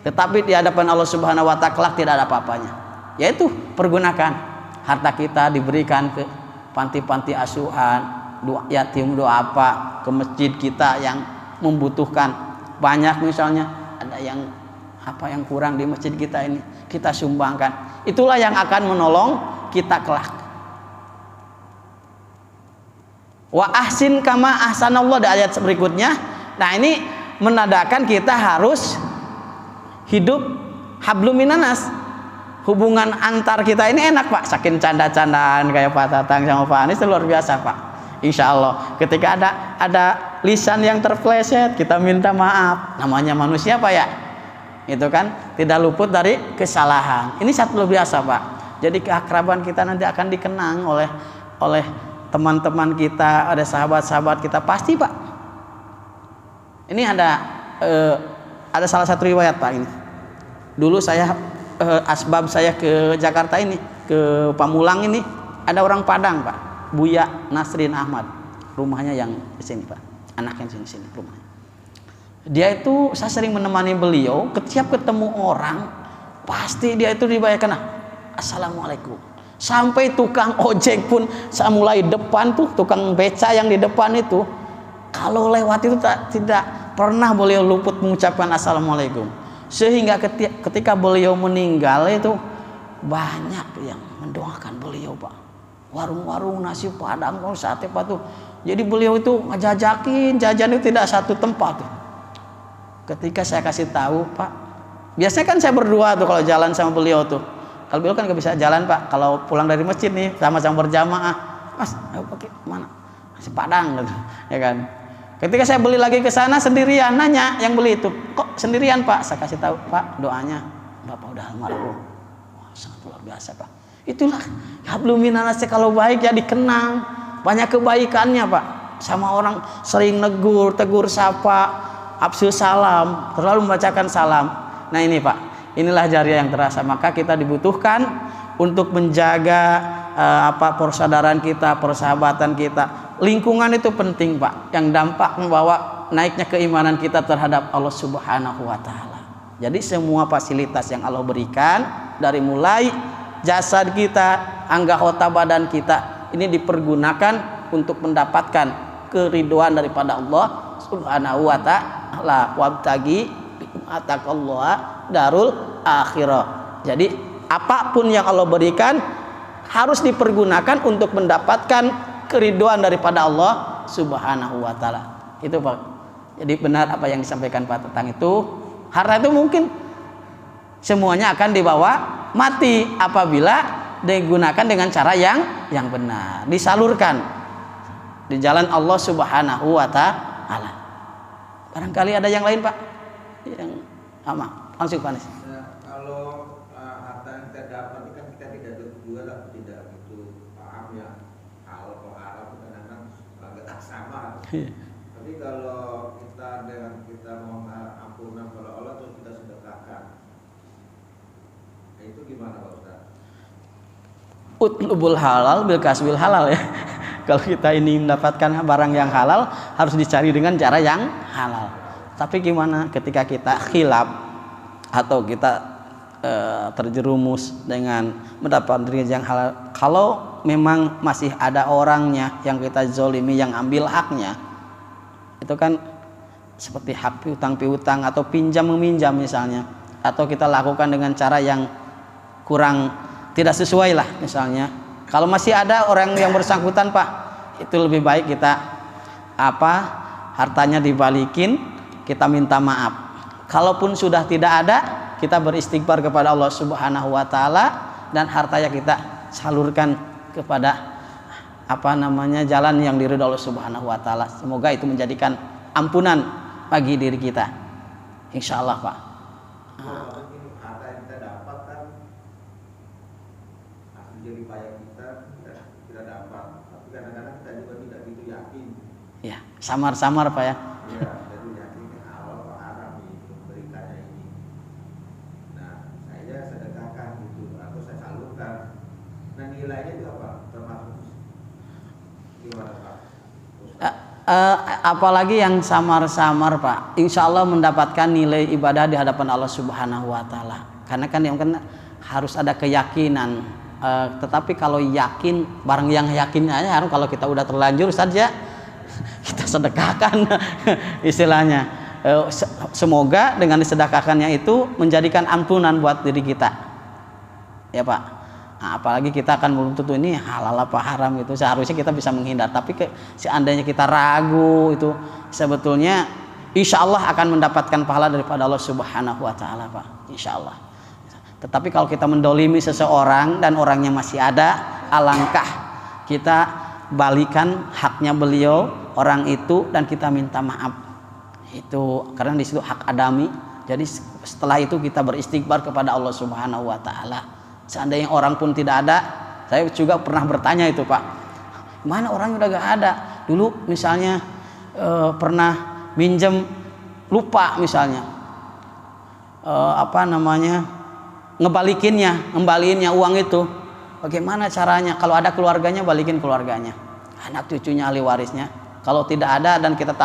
tetapi di hadapan Allah Subhanahu wa taala tidak ada apa-apanya. Yaitu pergunakan harta kita diberikan ke panti-panti asuhan, doa yatim, doa apa, ke masjid kita yang membutuhkan. Banyak misalnya ada yang apa yang kurang di masjid kita ini, kita sumbangkan. Itulah yang akan menolong kita kelak. Wa ahsin kama ahsanallah di ayat berikutnya. Nah, ini menandakan kita harus hidup hablum minanas. Hubungan antar kita ini enak, Pak. Saking canda-candaan kayak Pak Tatang sama Pak Anies, luar biasa, Pak. Insya Allah ketika ada lisan yang terpleset, kita minta maaf. Namanya manusia, Pak, ya. Itu kan tidak luput dari kesalahan. Ini satu luar biasa, Pak. Jadi keakraban kita nanti akan dikenang oleh teman-teman kita, ada sahabat-sahabat kita, pasti, Pak. Ini ada salah satu riwayat, Pak, ini. Dulu saya asbab saya ke Jakarta ini, ke Pamulang ini, ada orang Padang, Pak. Buya Nasrin Ahmad. Rumahnya yang di sini, Pak. Anaknya di sini rumahnya. Dia itu, saya sering menemani beliau, setiap ketemu orang pasti dia itu dibayarkan assalamualaikum. Sampai tukang ojek pun, saya mulai depan tuh, tukang beca yang di depan itu, kalau lewat itu tidak pernah beliau luput mengucapkan assalamualaikum. Sehingga ketika beliau meninggal itu banyak yang mendoakan beliau, Pak. Warung-warung nasi padang, sate Pak tuh. Jadi beliau itu ngajajakin jajan itu tidak satu tempat tuh. Ketika saya kasih tahu, Pak, biasanya kan saya berdua tuh kalau jalan sama beliau tuh. Kalau beliau kan nggak bisa jalan, Pak. Kalau pulang dari masjid nih sama-sama berjamaah, Mas, ayo pakai mana? Nasi Padang gitu, ya kan. Ketika saya beli lagi ke sana sendirian, nanya yang beli itu, kok sendirian, Pak? Saya kasih tahu, Pak, doanya Bapak udah almarhum. Wah, sangat luar biasa, Pak. Itulah hablum minanas, kalau baik ya dikenang, banyak kebaikannya, Pak. Sama orang sering tegur sapa, absul salam, terlalu membacakan salam. Nah ini, Pak, inilah jariah yang terasa. Maka kita dibutuhkan untuk menjaga persaudaraan kita, persahabatan kita. Lingkungan itu penting, Pak, yang dampak membawa naiknya keimanan kita terhadap Allah Subhanahu wa taala. Jadi semua fasilitas yang Allah berikan dari mulai jasad kita, anggota badan kita ini dipergunakan untuk mendapatkan keridhaan daripada Allah Subhanahu wa taala. Wabtagi ataqallah darul akhirah. Jadi apapun yang Allah berikan harus dipergunakan untuk mendapatkan keridhaan daripada Allah Subhanahu wa taala. Itu Pak. Jadi benar apa yang disampaikan Pak tentang itu. Harta itu mungkin semuanya akan dibawa mati apabila digunakan dengan cara yang benar, disalurkan di jalan Allah Subhanahu wa taala. Barangkali ada yang lain Pak? Yang langsung Pak Anis. Nah, kalau harta yang kita dapat ini kan kita tidak juga lah, tidak begitu paham ya kalau haram kadang-kadang agak sama. Tapi kalau kita dengan kita mau ampunan kepada Allah terus kita sedekahkan, itu gimana Pak Ustaz? Utlubul halal bil kasbil halal ya. Kalau kita ini mendapatkan barang yang halal harus dicari dengan cara yang halal. Tapi gimana ketika kita khilaf atau kita terjerumus dengan mendapatkan rezeki yang halal, kalau memang masih ada orangnya yang kita zolimi yang ambil haknya, itu kan seperti hak piutang atau pinjam meminjam misalnya, atau kita lakukan dengan cara yang kurang tidak sesuai lah misalnya. Kalau masih ada orang yang bersangkutan Pak, itu lebih baik kita hartanya dibalikin, kita minta maaf. Kalaupun sudah tidak ada, kita beristighfar kepada Allah Subhanahu wa taala dan hartanya kita salurkan kepada jalan yang diridhoi Allah Subhanahu wa taala. Semoga itu menjadikan ampunan bagi diri kita. Insyaallah Pak. Harta yang kita dapat kan hasil jerih payah kita dapat, tapi kadang-kadang kita juga tidak begitu yakin. Ya, samar-samar Pak ya. Iya, jadi yakin halal atau haram nih berikannya ini. Nah, saya sedekahkan gitu atau saya salurkan. Nah, nilainya itu apa? Termasuk gimana Pak? Apalagi yang samar-samar Pak, insya Allah mendapatkan nilai ibadah di hadapan Allah Subhanahu wa taala. Karena kan yang harus ada keyakinan. Tetapi kalau yakin, barang yang yakin aja, kalau kita udah terlanjur saja kita sedekahkan istilahnya. Semoga dengan disedekahkannya itu menjadikan ampunan buat diri kita, ya Pak. Nah, apalagi kita akan belum tentu ini halal apa haram itu, seharusnya kita bisa menghindar. Tapi seandainya kita ragu itu, sebetulnya insya Allah akan mendapatkan pahala daripada Allah Subhanahu wa taala Pak, insya Allah. Tetapi kalau kita mendolimi seseorang dan orangnya masih ada, alangkah kita balikan haknya beliau orang itu dan kita minta maaf. Itu karena di situ hak adami. Jadi setelah itu kita beristighfar kepada Allah Subhanahu wa taala. Seandainya orang pun tidak ada, saya juga pernah bertanya itu Pak, mana orang udah gak ada. Dulu misalnya pernah minjem lupa misalnya ngembaliinnya uang itu, bagaimana caranya? Kalau ada keluarganya balikin keluarganya, anak cucunya ahli warisnya. Kalau tidak ada dan kita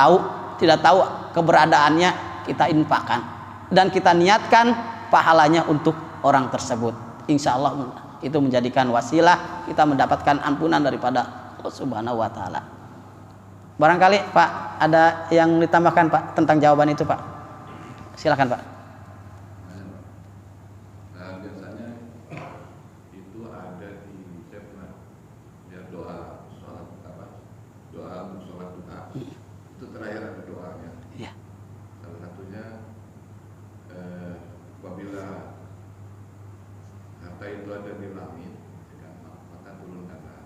tidak tahu keberadaannya, kita infakkan dan kita niatkan pahalanya untuk orang tersebut. Insya Allah itu menjadikan wasilah kita mendapatkan ampunan daripada Allah Subhanahu wa taala. Barangkali Pak ada yang ditambahkan Pak tentang jawaban itu Pak. Silakan Pak. Nah, biasanya itu ada di chatnya ya, doa untuk sholat duha. Itu terakhir ada doanya. Iya. Salah satunya apabila harta itu ada di langit, maka turunkanlah.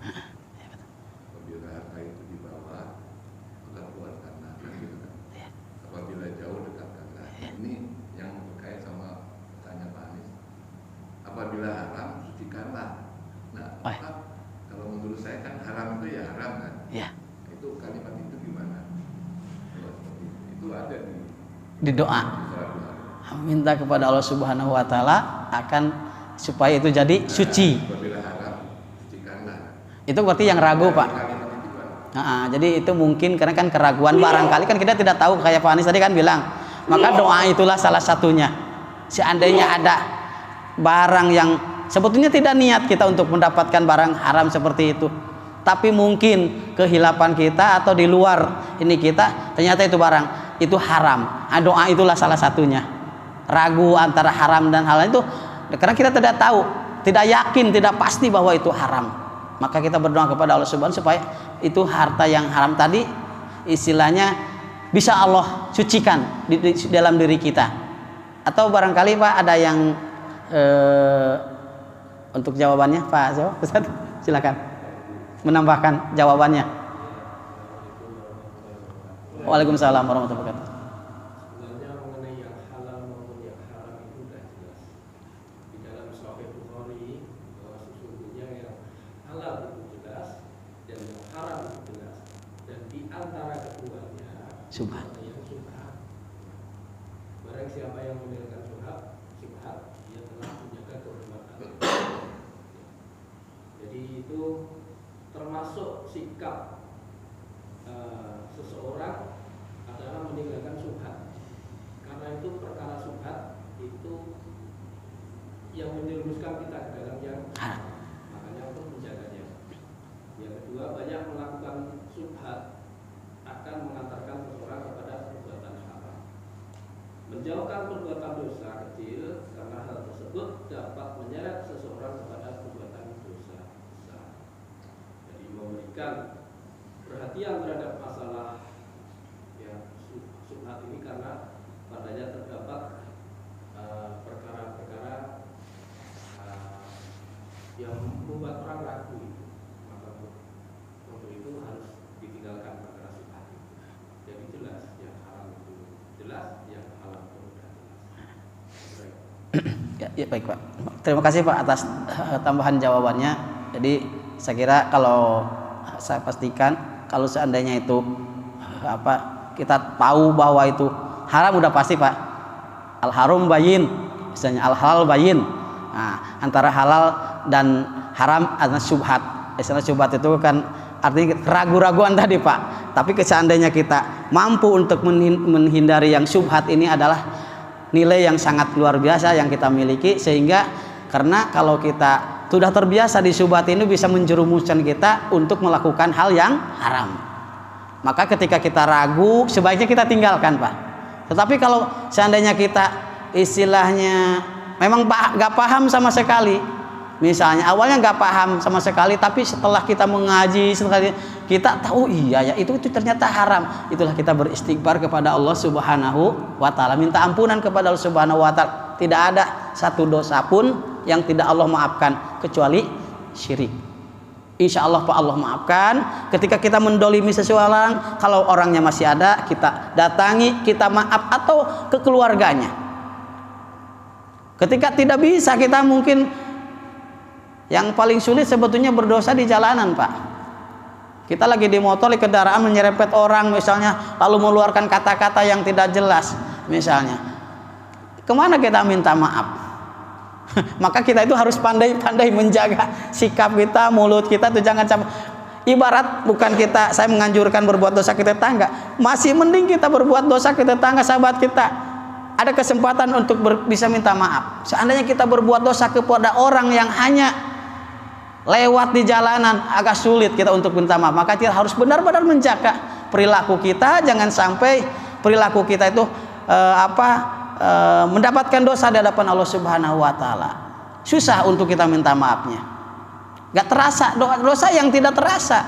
Apabila harta itu di bawah, maka keluarkanlah. Gitu kan. Apabila jauh, dekatkanlah. Ini yang terkait sama pertanyaan Pak Anis. Apabila haram, sucikanlah. Nah, maka kalau menurut saya kan haram itu ya haram kan. Iya. Itu kalimat itu gimana? Itu ada Di doa. Minta kepada Allah Subhanahu wa taala akan supaya itu jadi suci. Itu berarti yang ragu Pak. Jadi itu mungkin karena kan keraguan, barangkali kan kita tidak tahu, kayak Pak Anis tadi kan bilang, maka doa itulah salah satunya. Seandainya ada barang yang sebetulnya tidak niat kita untuk mendapatkan barang haram seperti itu, tapi mungkin kehilapan kita atau di luar ini kita ternyata itu barang itu haram. Doa itulah salah satunya. Ragu antara haram dan halal itu karena kita tidak tahu, tidak yakin, tidak pasti bahwa itu haram. Maka kita berdoa kepada Allah Subhanahu supaya itu harta yang haram tadi istilahnya bisa Allah sucikan di dalam diri kita. Atau barangkali Pak ada yang untuk jawabannya Pak Ustaz, silakan menambahkan jawabannya. Waalaikumsalam warahmatullahi wabarakatuh. Sebenarnya mengenai yang halal maupun yang haram itu sudah jelas di dalam Sahih Bukhari bahwa sesungguhnya yang halal itu jelas dan yang haram itu jelas, dan di antara keduanya Subhan. yang subhat. Barang siapa yang meninggalkan subhat, dia telah menjaga kehormatan. Jadi itu termasuk sikap seseorang adalah meninggalkan subhat. Karena itu perkara subhat itu yang menjerumuskan kita ke dalam yang haram. Makanya untuk menjaganya. Yang kedua, banyak melakukan subhat akan mengantarkan seseorang kepada perbuatan haram. Menjauhkan perbuatan dosa kecil karena hal tersebut dapat menyeret seseorang kepada perbuatan dosa besar. Jadi memberikan perhatian terhadap masalah yang subhat ini karena padanya terdapat perkara-perkara yang membuat orang ragu. Maka untuk itu harus ditinggalkan perkara subhat itu. Jadi jelas yang haram itu jelas, yang halal itu sudah jelas. Ya, baik Pak. Terima kasih Pak atas tambahan jawabannya. Jadi saya kira kalau saya pastikan kalau seandainya itu kita tahu bahwa itu haram udah pasti Pak. Al haram bayin, misalnya al halal bayin. Nah, antara halal dan haram adalah syubhat. Istilah syubhat itu kan artinya keraguan-raguan tadi Pak. Tapi seandainya kita mampu untuk menghindari yang syubhat ini adalah nilai yang sangat luar biasa yang kita miliki, sehingga karena kalau kita sudah terbiasa di syubhat ini bisa menjerumuskan kita untuk melakukan hal yang haram. Maka ketika kita ragu sebaiknya kita tinggalkan Pak. Tetapi kalau seandainya kita istilahnya memang gak paham sama sekali, misalnya awalnya gak paham sama sekali, tapi setelah kita mengaji, setelah kita tahu iya ya itu ternyata haram, itulah kita beristighfar kepada Allah Subhanahu wa ta'ala, minta ampunan kepada Allah Subhanahu wa ta'ala. Tidak ada satu dosa pun yang tidak Allah maafkan kecuali syirik. Insya Allah Pak Allah maafkan. Ketika kita mendolimi seseorang, kalau orangnya masih ada kita datangi, kita maaf, atau ke keluarganya. Ketika tidak bisa, kita mungkin yang paling sulit sebetulnya berdosa di jalanan Pak. Kita lagi di motor, di kendaraan menyerempet orang misalnya, lalu mengeluarkan kata-kata yang tidak jelas misalnya. Kemana kita minta maaf? Maka kita itu harus pandai-pandai menjaga sikap kita, mulut kita itu jangan sampai ibarat bukan kita, saya menganjurkan berbuat dosa ke tetangga, masih mending kita berbuat dosa ke tetangga sahabat kita. Ada kesempatan untuk bisa minta maaf. Seandainya kita berbuat dosa kepada orang yang hanya lewat di jalanan, agak sulit kita untuk minta maaf. Maka kita harus benar-benar menjaga perilaku kita, jangan sampai perilaku kita itu mendapatkan dosa di hadapan Allah Subhanahu wa ta'ala. Susah untuk kita minta maafnya, gak terasa, dosa yang tidak terasa.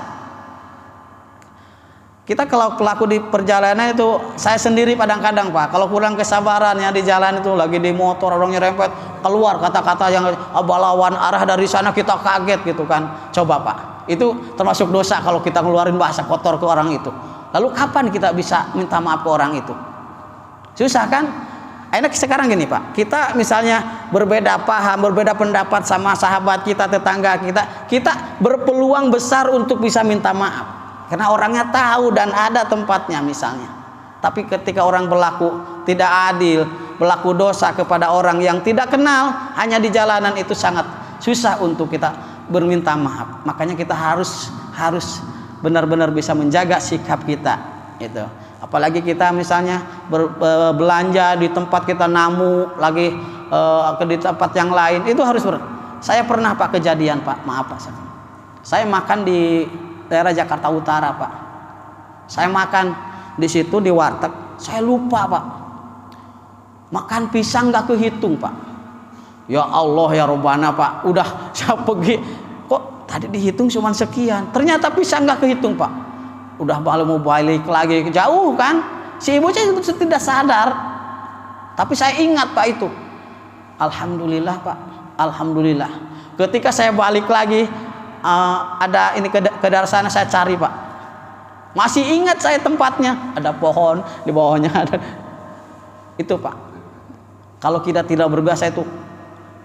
Kita kalau pelaku di perjalanan itu, saya sendiri kadang-kadang Pak, kalau kurang kesabaran ya di jalan itu, lagi di motor orang nyerempet, keluar kata-kata yang lawan arah dari sana, kita kaget gitu kan. Coba Pak, itu termasuk dosa kalau kita ngeluarin bahasa kotor ke orang itu. Lalu kapan kita bisa minta maaf ke orang itu? Susah kan? Enak sekarang gini Pak, kita misalnya berbeda paham, berbeda pendapat sama sahabat kita, tetangga kita berpeluang besar untuk bisa minta maaf karena orangnya tahu dan ada tempatnya misalnya. Tapi ketika orang berlaku tidak adil, berlaku dosa kepada orang yang tidak kenal hanya di jalanan, itu sangat susah untuk kita berminta maaf. Makanya kita harus benar-benar bisa menjaga sikap kita itu. Apalagi kita misalnya belanja di tempat kita namu lagi di tempat yang lain, itu harus saya pernah Pak kejadian Pak, maaf Pak, saya makan di daerah Jakarta Utara Pak. Saya makan di situ di warteg, saya lupa Pak, makan pisang nggak kehitung Pak. Ya Allah ya Robbana Pak, udah saya pergi, kok tadi dihitung cuma sekian, ternyata pisang nggak kehitung Pak. Udah mau balik lagi jauh kan, si ibu saya itu tidak sadar, tapi saya ingat Pak itu. Alhamdulillah Pak, alhamdulillah. Ketika saya balik lagi, ada ini ke daerah sana, saya cari Pak, masih ingat saya tempatnya, ada pohon di bawahnya ada itu Pak. Kalau kita tidak berbiasa itu,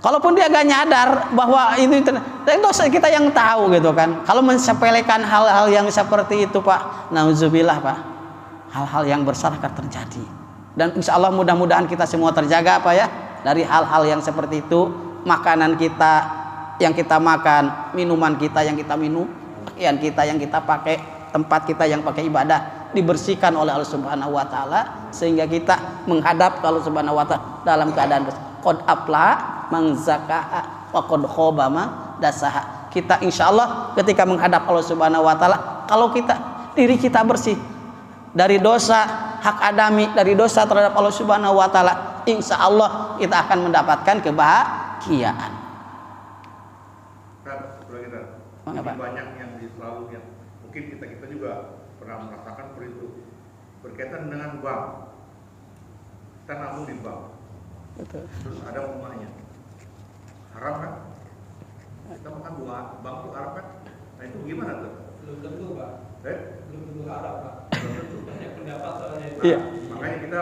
kalaupun dia gak nyadar bahwa itu dosa kita yang tahu gitu kan. Kalau mensepelekan hal-hal yang seperti itu Pak, nauzubillah Pak, hal-hal yang besar akan terjadi. Dan insya Allah mudah-mudahan kita semua terjaga Pak ya dari hal-hal yang seperti itu. Makanan kita yang kita makan, minuman kita yang kita minum, pakaian kita yang kita pakai, tempat kita yang pakai ibadah dibersihkan oleh Allah Subhanahu wa taala sehingga kita menghadap Allah Subhanahu wa taala dalam keadaan qad afla man zaka'a wa qad khaba man dasaha. Kita insyaallah ketika menghadap Allah Subhanahu wa taala, kalau kita diri kita bersih dari dosa hak adami, dari dosa terhadap Allah Subhanahu wa taala, insyaallah kita akan mendapatkan kebahagiaan. Kan banyak yang selalu yang mungkin kita juga pernah merasakan seperti itu berkaitan dengan bank. Kita nabung di bank. Betul. Terus ada bunganya, haram kan? Kita makan bunga bank itu haram kan? Nah itu gimana tuh? Belum tentu Pak. Belum tentu haram Pak. Belum tentu. Banyak pendapat soalnya itu. Iya. Makanya kita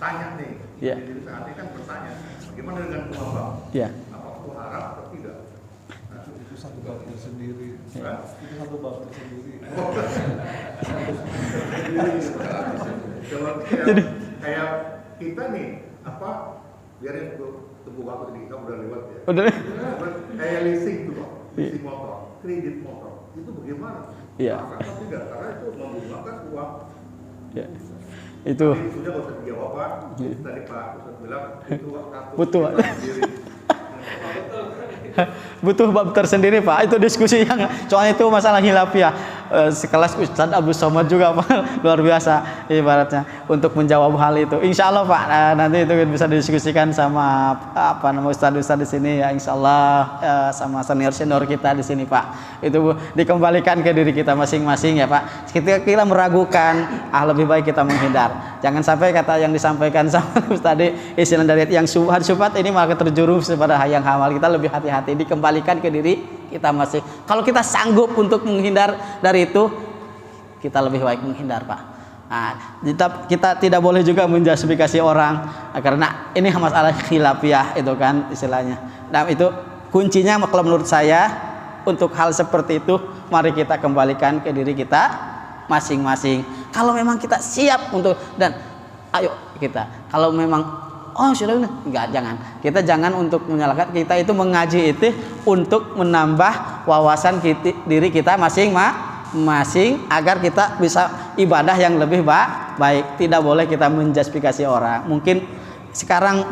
tanya nih, Iya. jadi saat ini kan bertanya, bagaimana dengan bunga bank? Iya. Apakah itu haram atau tidak? Nah, Itu satu bab tersendiri. Hah? Itu satu bab tersendiri. Kalau kayak kita nih biarin tubuh aku tadi kita udah lewat ya. Udah. Kayak leasing tuh Pak, leasing motor, kredit motor, itu bagaimana? Iya. Atau tidak? Karena itu membungkakan uang. Ya. Itu Tapi sudah nggak usah dijawab Pak. Tadi Pak Ustadz bilang itu kartu Butuh. kita sendiri. butuh bab tersendiri Pak, itu diskusi yang soalnya itu masalah khilafiyah. Sekelas Ustadz Abdul Somad juga Pak, luar biasa ibaratnya untuk menjawab hal itu. Insya Allah Pak, nanti itu bisa didiskusikan sama Ustadz di sini ya, Insya Allah sama senior kita di sini Pak. Itu dikembalikan ke diri kita masing-masing ya Pak. Kita meragukan, lebih baik kita menghindar. Jangan sampai kata yang disampaikan sama Ustadz istilah dari yang subhat ini malah terjerumus pada yang hamal. Kita lebih hati-hati, dikembalikan ke diri kita masing. Kalau kita sanggup untuk menghindar dari itu, kita lebih baik menghindar Pak. Nah, kita tidak boleh juga menjustifikasi orang karena ini masalah khilafiyah itu kan istilahnya. Dan itu kuncinya kalau menurut saya untuk hal seperti itu, mari kita kembalikan ke diri kita masing-masing. Kalau memang kita siap untuk, dan ayo kita, kalau memang sudah enggak, jangan untuk menyalahkan, kita itu mengaji itu untuk menambah wawasan diri kita masing-masing agar kita bisa ibadah yang lebih baik. Tidak boleh kita menjustifikasi orang. Mungkin sekarang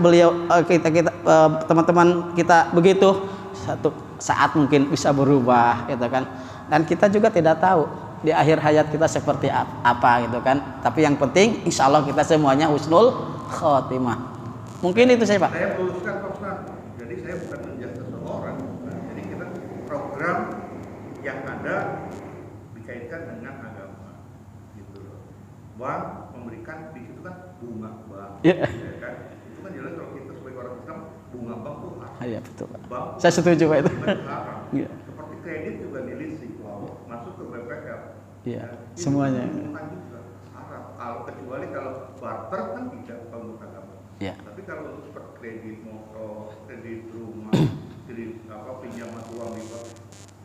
teman-teman kita begitu, satu saat mungkin bisa berubah gitu kan. Dan kita juga tidak tahu di akhir hayat kita seperti apa gitu kan. Tapi yang penting insya Allah kita semuanya husnul khotimah. Mungkin itu saya Pak. Saya meluruskan Pak Ustadz. Jadi saya bukan menjadi seseorang. Jadi kita program yang ada dikaitkan dengan agama, gitu loh. Bank memberikan di situ kan bunga bank, ya kan? Itu kan jelas kalau kita sebagai orang Islam bunga bank tuh haram. Iya betul Pak. Bank, Saya setuju Pak itu. haram. Iya. Seperti kredit juga di leasing, masuk ke BPL. Iya. Itu Semuanya. bukan juga haram. Kalau kecuali kalau barter kan tidak bukan agama. Iya. Tapi kalau untuk seperti kredit motor, kredit rumah, kredit pinjaman uang di bank,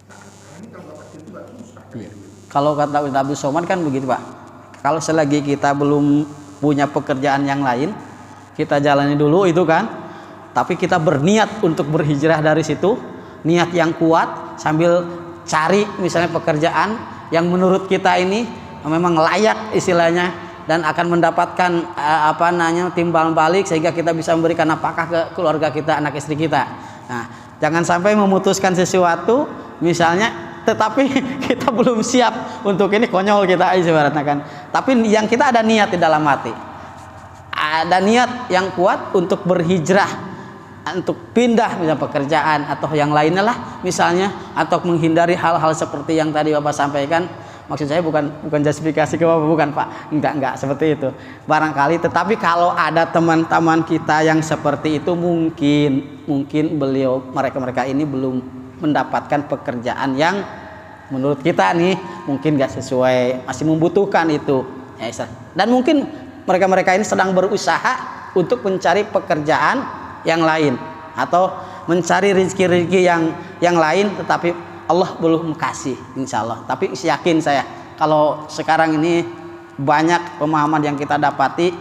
sekarang ini kalau nggak kecil itu nggak susah. Iya. Kalau kata Ustaz Abdul Somad kan begitu Pak. Kalau selagi kita belum punya pekerjaan yang lain, kita jalani dulu itu kan. Tapi kita berniat untuk berhijrah dari situ, niat yang kuat sambil cari misalnya pekerjaan yang menurut kita ini memang layak istilahnya dan akan mendapatkan timbal balik sehingga kita bisa memberikan nafkah ke keluarga kita, anak istri kita. Nah, jangan sampai memutuskan sesuatu misalnya tetapi kita belum siap untuk ini, konyol kita ibaratnya kan. Tapi yang kita ada niat di dalam hati, ada niat yang kuat untuk berhijrah, untuk pindah misalnya pekerjaan atau yang lainnya lah misalnya, atau menghindari hal-hal seperti yang tadi Bapak sampaikan. Maksud saya bukan justifikasi ke Bapak, bukan Pak, enggak seperti itu barangkali. Tetapi kalau ada teman-teman kita yang seperti itu, mungkin mereka ini belum mendapatkan pekerjaan yang menurut kita nih mungkin enggak sesuai, masih membutuhkan itu ya. Dan mungkin mereka ini sedang berusaha untuk mencari pekerjaan yang lain atau mencari rezeki yang lain, tetapi Allah belum kasih, insya Allah. Tapi yakin saya kalau sekarang ini banyak pemahaman yang kita dapati,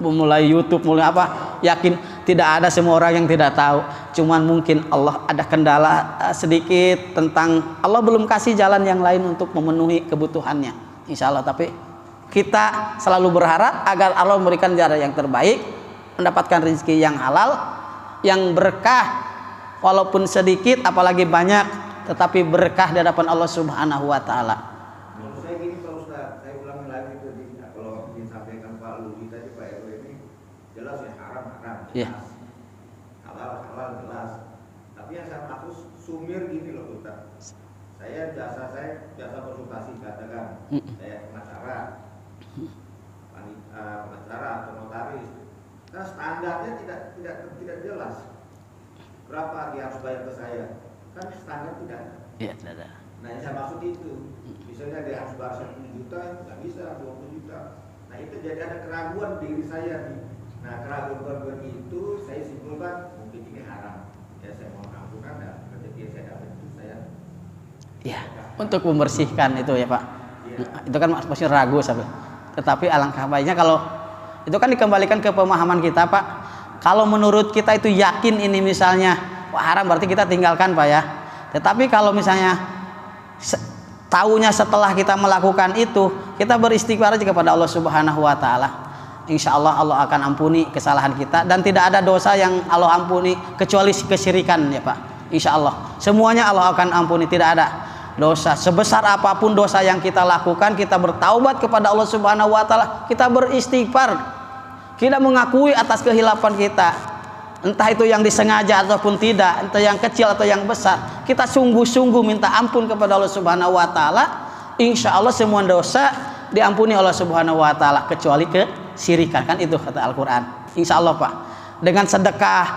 mulai YouTube, mulai apa, yakin tidak ada semua orang yang tidak tahu. Cuman mungkin Allah ada kendala sedikit tentang Allah belum kasih jalan yang lain untuk memenuhi kebutuhannya, insya Allah. Tapi kita selalu berharap agar Allah memberikan jalan yang terbaik, mendapatkan rezeki yang halal, yang berkah, walaupun sedikit apalagi banyak, tetapi berkah di hadapan Allah Subhanahu wa taala. Menurut saya gini Pak Ustaz, saya ulangi lagi tadi, kalau disampaikan Pak Ludi tadi, Pak RW ini jelas ya, haram jelas. Yeah. Halal jelas. Tapi yang saya maksud sumir gini loh Ustaz. Saya jasa konsultasi, katakan saya pengacara atau notaris. Nah, standarnya tidak jelas. Berapa dia harus bayar ke saya? Kan standar tidak ada. Iya, tidak ada. Nah, yang saya maksud itu, misalnya dia harus bayar 10 juta, nggak bisa 20 juta. Nah, itu jadi ada keraguan diri saya nih. Nah, keraguan itu saya simpulkan mungkin ini haram. Ya, saya mohon ampunan dan rezeki yang saya dapat itu saya. Iya, untuk membersihkan itu ya Pak. Ya. Itu kan masih ragu sampai. Tetapi alangkah baiknya kalau itu kan dikembalikan ke pemahaman kita Pak. Kalau menurut kita itu yakin ini misalnya haram, berarti kita tinggalkan Pak ya. Tetapi kalau misalnya tahunya setelah kita melakukan itu, kita beristighfar aja kepada Allah Subhanahu wa taala. Insya Allah Allah akan ampuni kesalahan kita, dan tidak ada dosa yang Allah ampuni kecuali kesyirikan ya Pak. Insya Allah semuanya Allah akan ampuni, tidak ada dosa sebesar apapun dosa yang kita lakukan. Kita bertaubat kepada Allah Subhanahu wa taala, kita beristighfar, kita mengakui atas kehilapan kita, entah itu yang disengaja ataupun tidak, entah yang kecil atau yang besar. Kita sungguh-sungguh minta ampun kepada Allah Subhanahu wa taala. Insya Allah semua dosa diampuni Allah Subhanahu wa taala kecuali kesyirikan, kan itu kata Al-Qur'an. Insya Allah Pak. Dengan sedekah,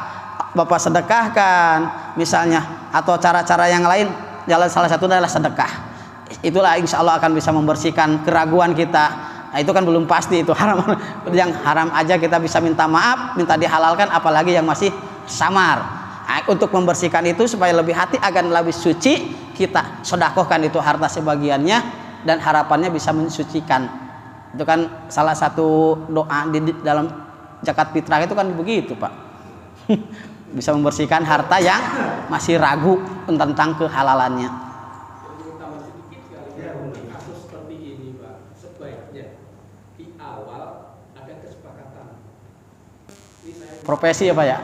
Bapak sedekahkan misalnya, atau cara-cara yang lain, jalan salah satu adalah sedekah. Itulah insya Allah akan bisa membersihkan keraguan kita. Nah, itu kan belum pasti itu haram. Yang haram aja kita bisa minta maaf, minta dihalalkan, apalagi yang masih samar. Nah, untuk membersihkan itu supaya lebih hati agar lebih suci, kita sedekahkan itu harta sebagiannya, dan harapannya bisa mensucikan. Itu kan salah satu doa di dalam zakat fitrah itu kan begitu Pak. Bisa membersihkan harta yang masih ragu tentang kehalalannya. Profesi ya Pak ya?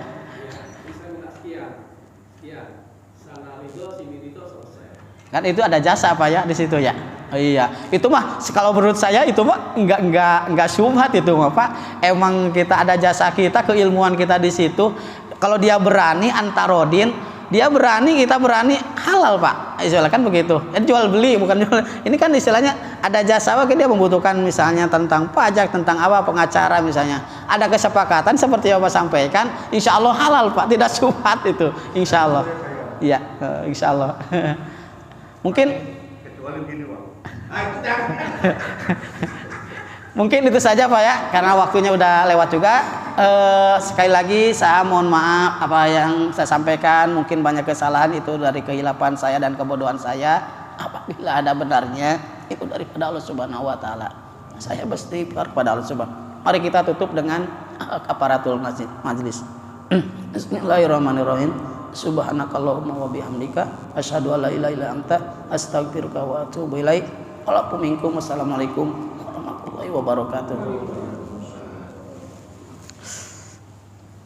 Kan itu ada jasa Pak ya di situ ya. Oh, iya, itu mah kalau menurut saya itu mah enggak syubhat itu mah Pak. Emang kita ada jasa kita, keilmuan kita di situ. Kalau dia berani antarodin, dia berani, kita berani, halal Pak. Istilahnya kan begitu. Ini jual beli bukan jual. Ini kan istilahnya ada jasa apa, dia membutuhkan misalnya tentang pajak, tentang apa, pengacara misalnya. Ada kesepakatan seperti yang Bapak sampaikan, insya Allah halal Pak, tidak syubhat itu, insya Allah. Iya, insya Allah. Mungkin kecuali gini Pak. Mungkin itu saja Pak ya, karena waktunya udah lewat juga. Sekali lagi saya mohon maaf apa yang saya sampaikan, mungkin banyak kesalahan itu dari kehilapan saya dan kebodohan saya. Apabila ada benarnya itu daripada Allah Subhanahu wa taala. Saya beristighfar kepada Allah Subhanahu. Mari kita tutup dengan kafaratul majlis. Bismillahirrahmanirrahim. Subhanakallahumma wa bihamdika asyhadu an la ilaha illa anta astaghfiruka wa atubu ilaik. Assalamualaikum warahmatullahi wabarakatuh.